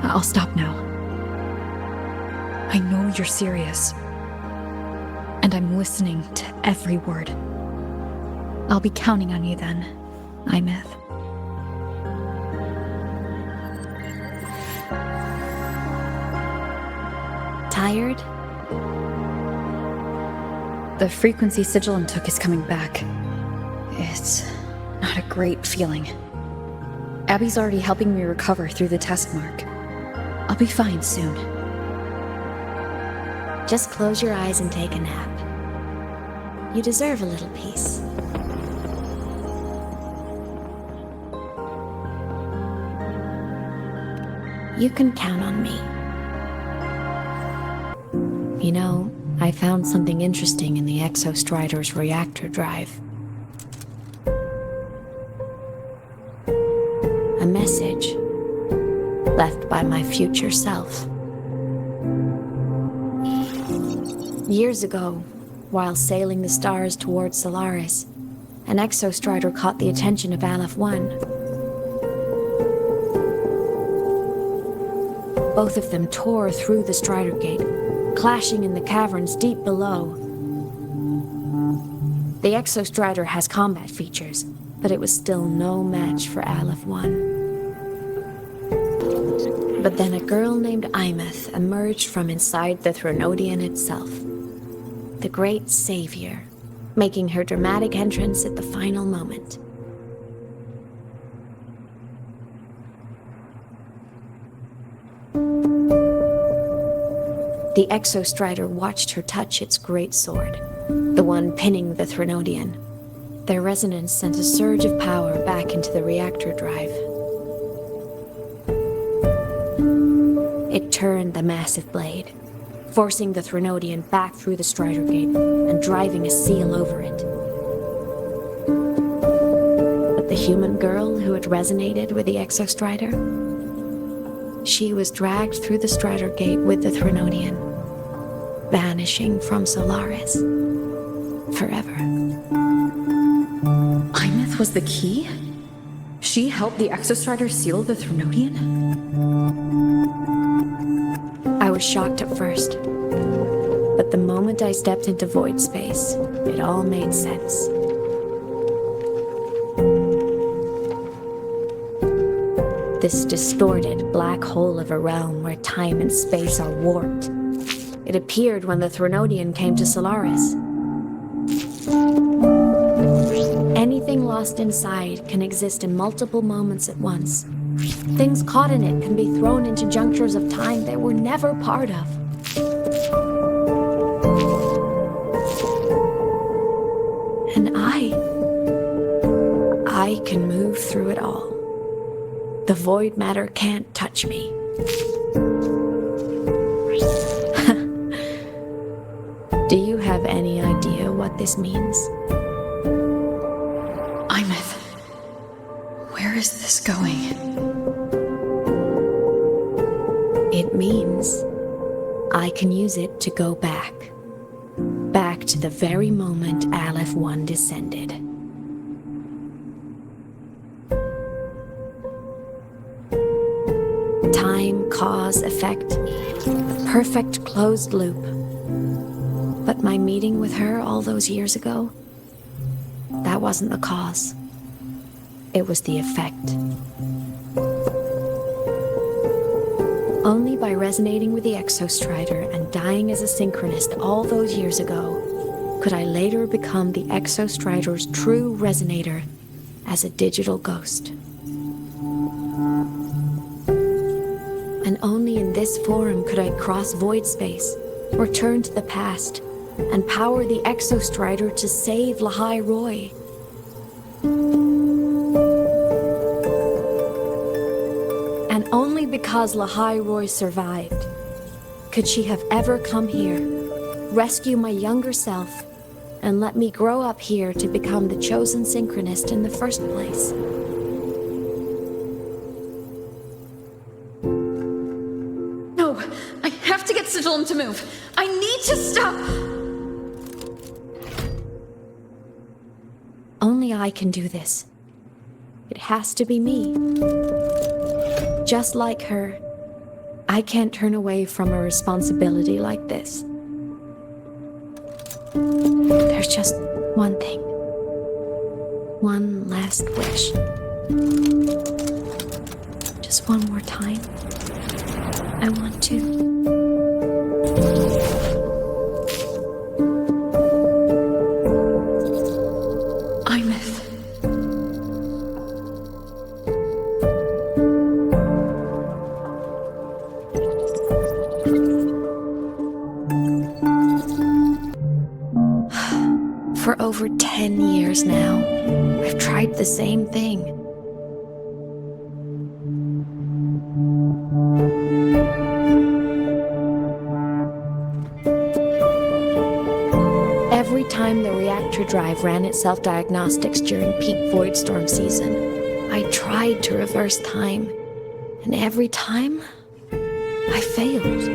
I'll stop now. I know you're serious. And I'm listening to every word. I'll be counting on you then, Imeth. Tired? The frequency Sigilum took is coming back. It's not a great feeling. Abby's already helping me recover through the test mark. I'll be fine soon.
Just close your eyes and take a nap. You deserve a little peace. You can count on me. You know, I found something interesting in the Exostrider's reactor drive. A message left by my future self. Years ago, while sailing the stars towards Solaris, an Exostrider caught the attention of Aleph-1. Both of them tore through the Strider Gate, clashing in the caverns deep below. The Exostrider has combat features, but it was still no match for Aleph-1. But then a girl named Imeth emerged from inside the Threnodian itself. The great savior, making her dramatic entrance at the final moment. The Exostrider watched her touch its great sword, the one pinning the Threnodian. Their resonance sent a surge of power back into the reactor drive. It turned the massive blade, forcing the Threnodian back through the Strider Gate and driving a seal over it. But the human girl who had resonated with the Exostrider? She was dragged through the Strider Gate with the Threnodian, vanishing from Solaris forever.
Imeth was the key? She helped the Exostrider seal the Threnodian?
I was shocked at first, but the moment I stepped into void space, it all made sense. This distorted black hole of a realm where time and space are warped. It appeared when the Threnodian came to Solaris. Anything lost inside can exist in multiple moments at once. Things caught in it can be thrown into junctures of time they were never part of. And I can move through it all. The void matter can't touch me. Do you have any idea what this means?
Imeth, where is this going?
It means I can use it to go back. Back to the very moment Aleph-1 descended. Time, cause, effect. Perfect closed loop. But my meeting with her all those years ago, that wasn't the cause. It was the effect. Only by resonating with the Exostrider and dying as a synchronist all those years ago could I later become the Exostrider's true resonator as a digital ghost. And only in this form could I cross void space, return to the past, and power the Exostrider to save Lahai-roi. And only because Lahai-roi survived could she have ever come here, rescue my younger self, and let me grow up here to become the chosen synchronist in the first place.
pendulum to move. I need to stop.
Only I can do this. It has to be me. Just like her, I can't turn away from a responsibility like this. There's just one thing. One last wish. Just one more time. I want to. For over 10 years now, I've tried the same thing. Every time the reactor drive ran its self-diagnostics during peak voidstorm season, I tried to reverse time, and every time, I failed.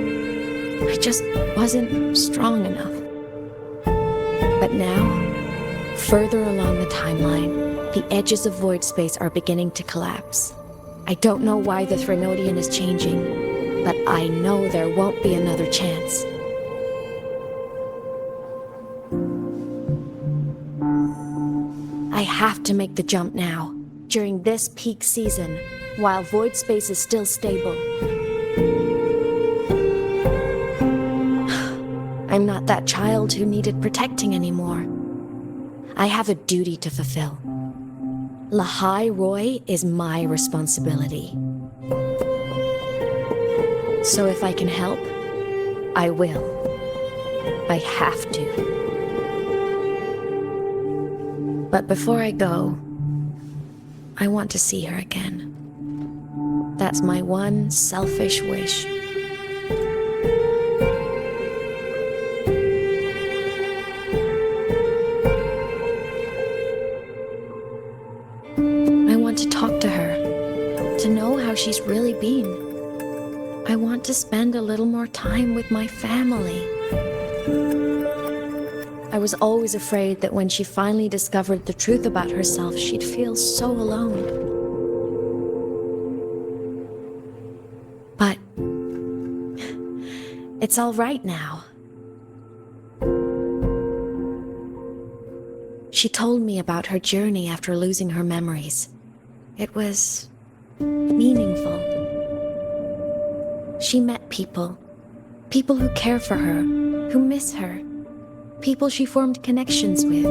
I just wasn't strong enough. But now, further along the timeline, the edges of void space are beginning to collapse. I don't know why the Threnodian is changing, but I know there won't be another chance. I have to make the jump now, during this peak season, while void space is still stable. I'm not that child who needed protecting anymore. I have a duty to fulfill. Lahai-roi is my responsibility. So if I can help, I will. I have to. But before I go, I want to see her again. That's my one selfish wish. I want to talk to her, to know how she's really been. I want to spend a little more time with my family. I was always afraid that when she finally discovered the truth about herself, she'd feel so alone. But it's all right now. She told me about her journey after losing her memories. It was meaningful. She met people who care for her, who miss her, people she formed connections with.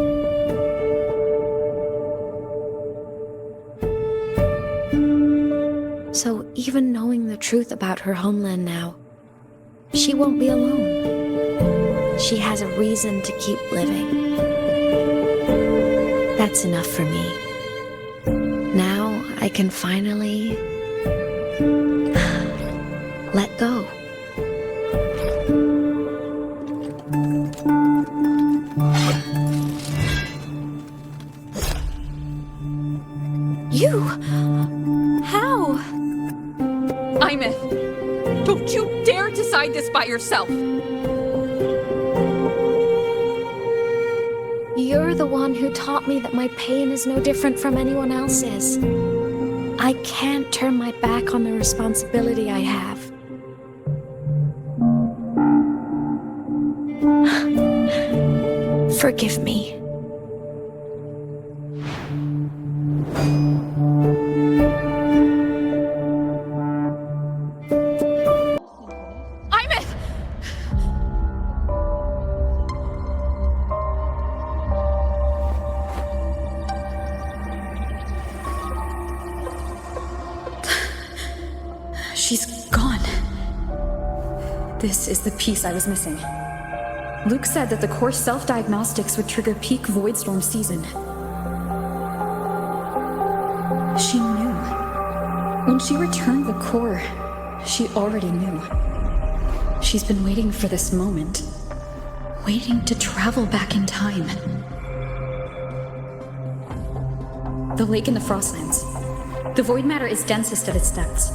So even knowing the truth about her homeland now, she won't be alone. She has a reason to keep living. That's enough for me. Now I can finally let go.
You! How? Imeth, don't you dare decide this by yourself!
You're the one who taught me that my pain is no different from anyone else's. I can't turn my back on the responsibility I have. Forgive me.
Imeth! She's gone. This is the piece I was missing. Luke said that the core self-diagnostics would trigger peak voidstorm season. She knew. When she returned the core, she already knew. She's been waiting for this moment. Waiting to travel back in time. The lake in the Frostlands. The void matter is densest at its depths.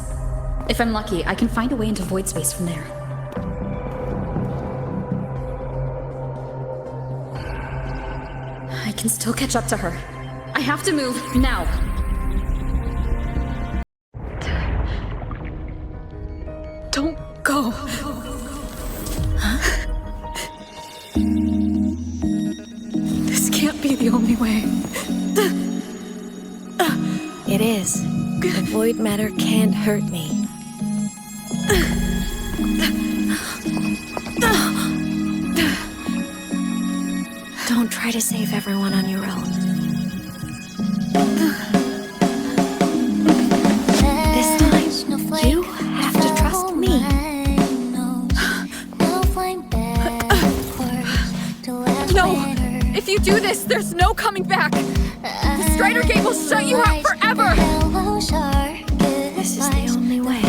If I'm lucky, I can find a way into void space from there. can still catch up to her. I have to move now. Don't go. Huh? This can't be the only way.
It is. The void matter can't hurt me. Don't try to save everyone on your own. This time, you have to trust me.
No! If you do this, there's no coming back! The Strider Gate will shut you out forever!
This is the only way.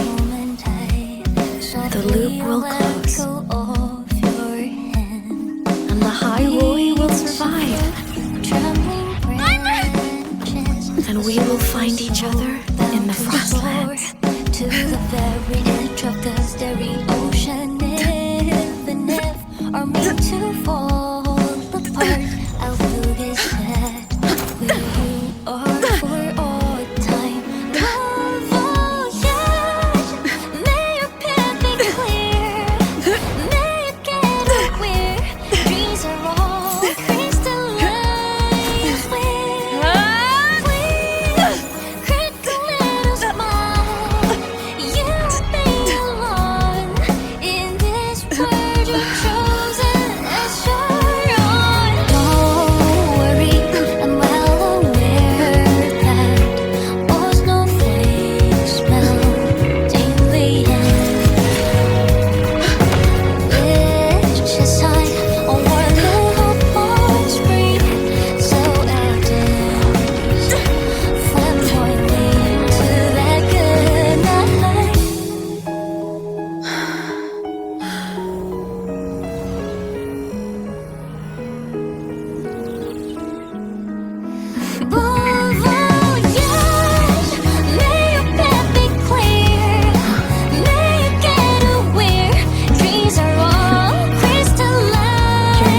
The loop will close. And Lahai-roi will survive. And we will find each other in the Frostlands.
To the very edge of the starry ocean. Even if are meant to fall apart, I'll do this that where you are for all time. Oh, yes, may your path be clear. May you get aware. Dreams are all crystallized. Please, critical little smile. You'll be alone in this world you've chosen as your own. Don't worry, I'm well aware that all snowflakes melt in the end. It's just like a warm little boy's spring, so evident. Flamboyant to that good night. Oh, yes, may your path be clear. May you get aware. Dreams are all crystallized.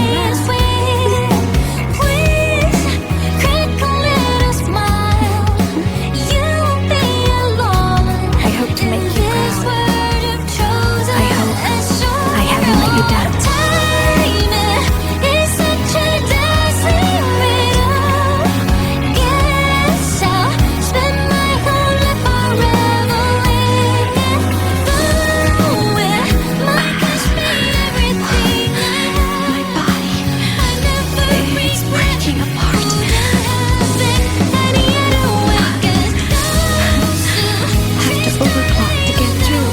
Please, critical little smile. You won't be alone.
I hope to make you
This
proud.
word you've chosen
I hope
as your
I haven't let you down.
time is such a dazzling riddle. Guess I'll spend my whole life reveling in through it. Might cost me everything I have.
My body
I never
is breaking apart.
and yet awakens.
Have to overclock to get through.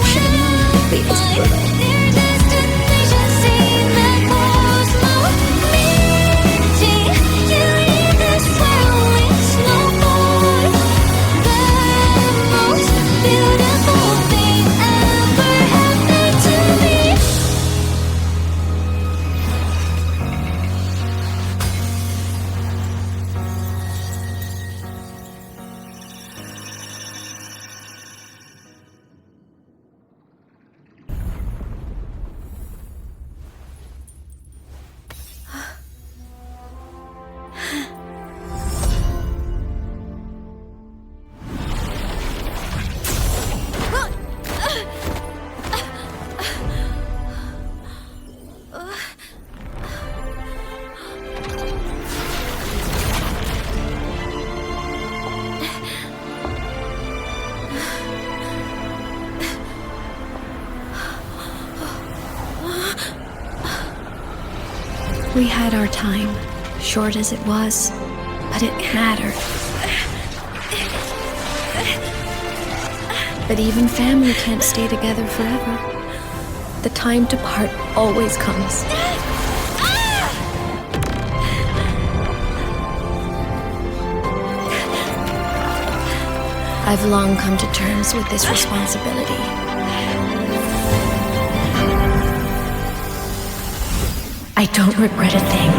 Should have known it would be this brutal.
Their destination seemed that cosmos meeting. You leave this world with snowfall. The most beautiful thing ever happened to me.
We had our time, short as it was, but it mattered. But even family can't stay together forever. The time to part always comes. I've long come to terms with this responsibility. I don't regret a thing.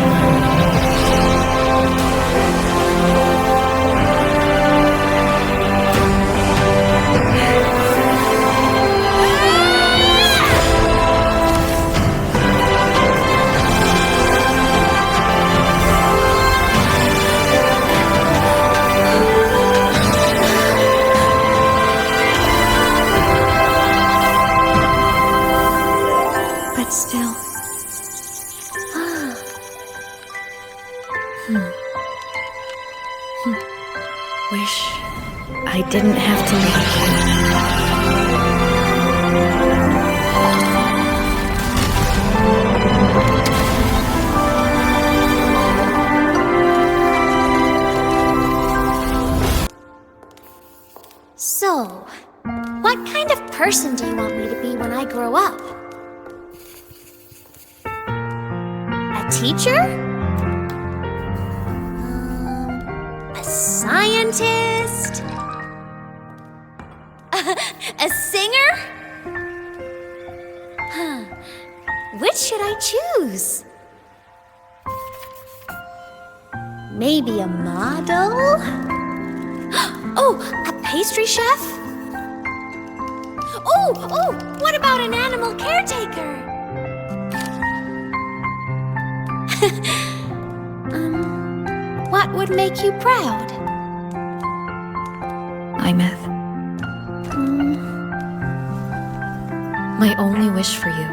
smile. Wish I didn't have to leave.
So, what kind of person do you want me to be when I grow up? A teacher? A scientist? A singer? Which should I choose? Maybe a model? Oh, a pastry chef? Oh, what about an animal caretaker? What would make you proud?
Imeth. My only wish for you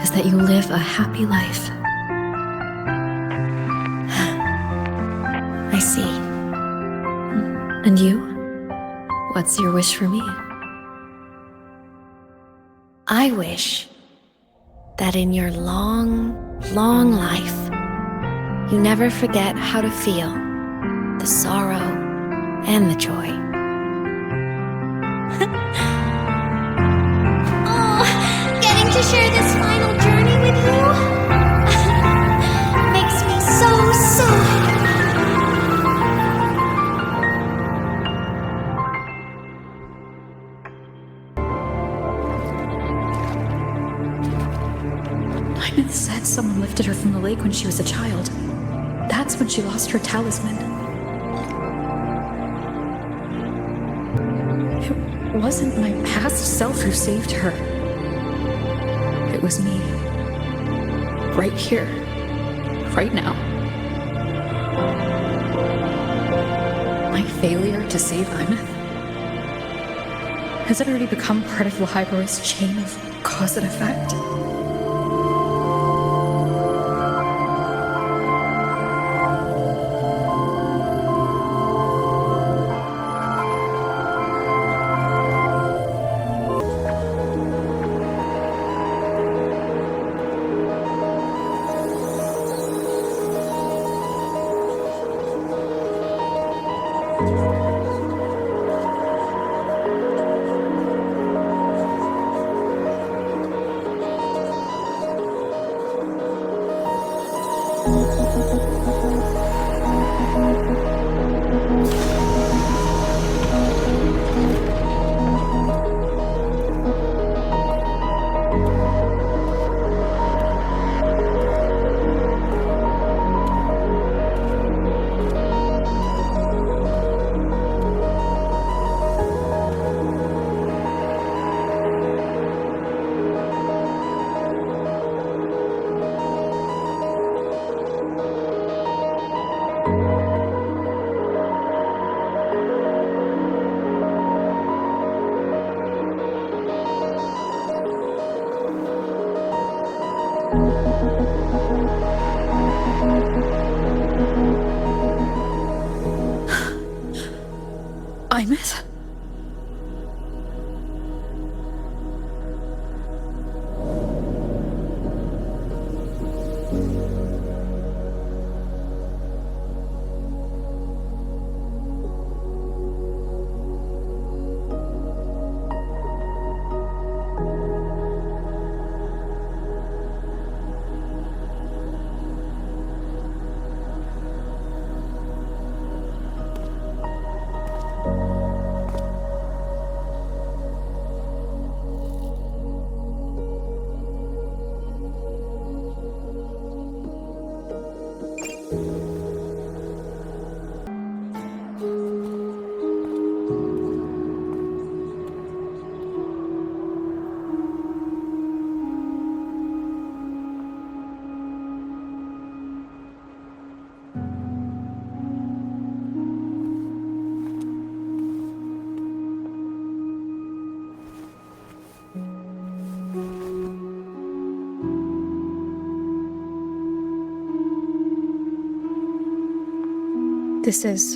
is that you live a happy life. I see. And you? What's your wish for me? I wish that in your long, long life, you never forget how to feel the sorrow and the joy.
Oh, getting to share this final journey with you makes me so happy.
It said someone lifted her from the lake when she was a child. That's when she lost her talisman. It wasn't my past self who saved her. It was me. Right here. Right now. My failure to save Imeth? Has it already become part of Lahai-roi's chain of cause and effect? Imeth? This is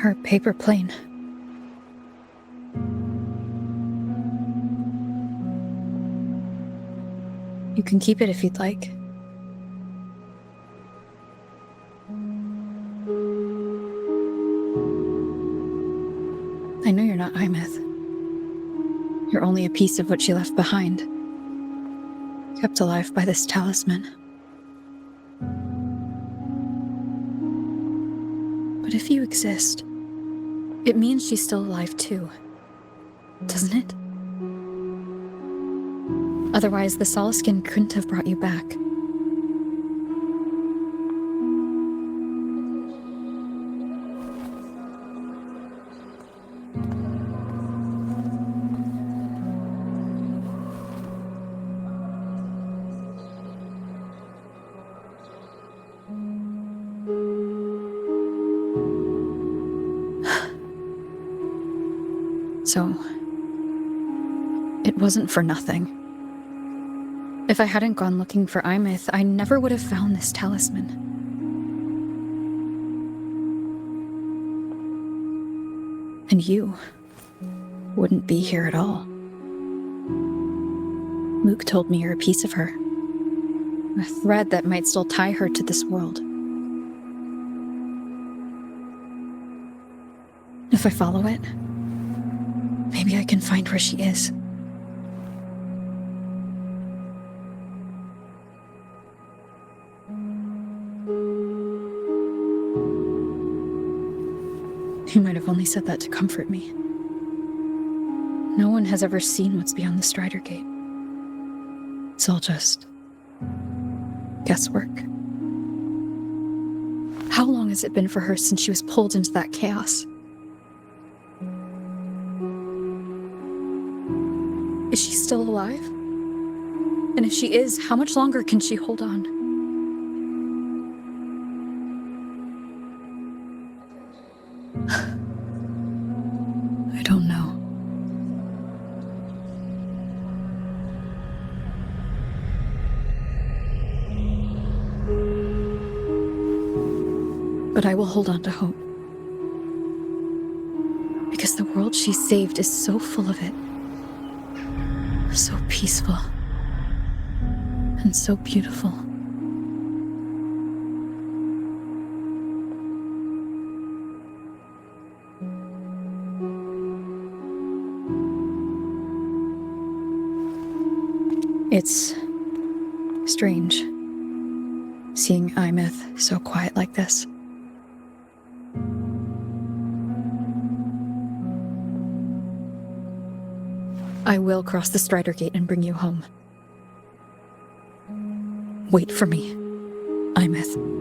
her paper plane. You can keep it if you'd like. I know you're not Imeth. You're only a piece of what she left behind, kept alive by this talisman. But if you exist, it means she's still alive too, doesn't it? Otherwise, the Solaskin couldn't have brought you back. So, it wasn't for nothing. If I hadn't gone looking for Imeth, I never would have found this talisman. And you wouldn't be here at all. Luke told me you're a piece of her. A thread that might still tie her to this world. If I follow it, maybe I can find where she is. You might have only said that to comfort me. No one has ever seen what's beyond the Strider Gate. It's all just guesswork. How long has it been for her since she was pulled into that chaos? Is she still alive? And if she is, how much longer can she hold on? I don't know. But I will hold on to hope. Because the world she saved is so full of it. So peaceful. And so beautiful. It's strange, seeing Imeth so quiet like this. I will cross the Strider Gate and bring you home. Wait for me, Imeth.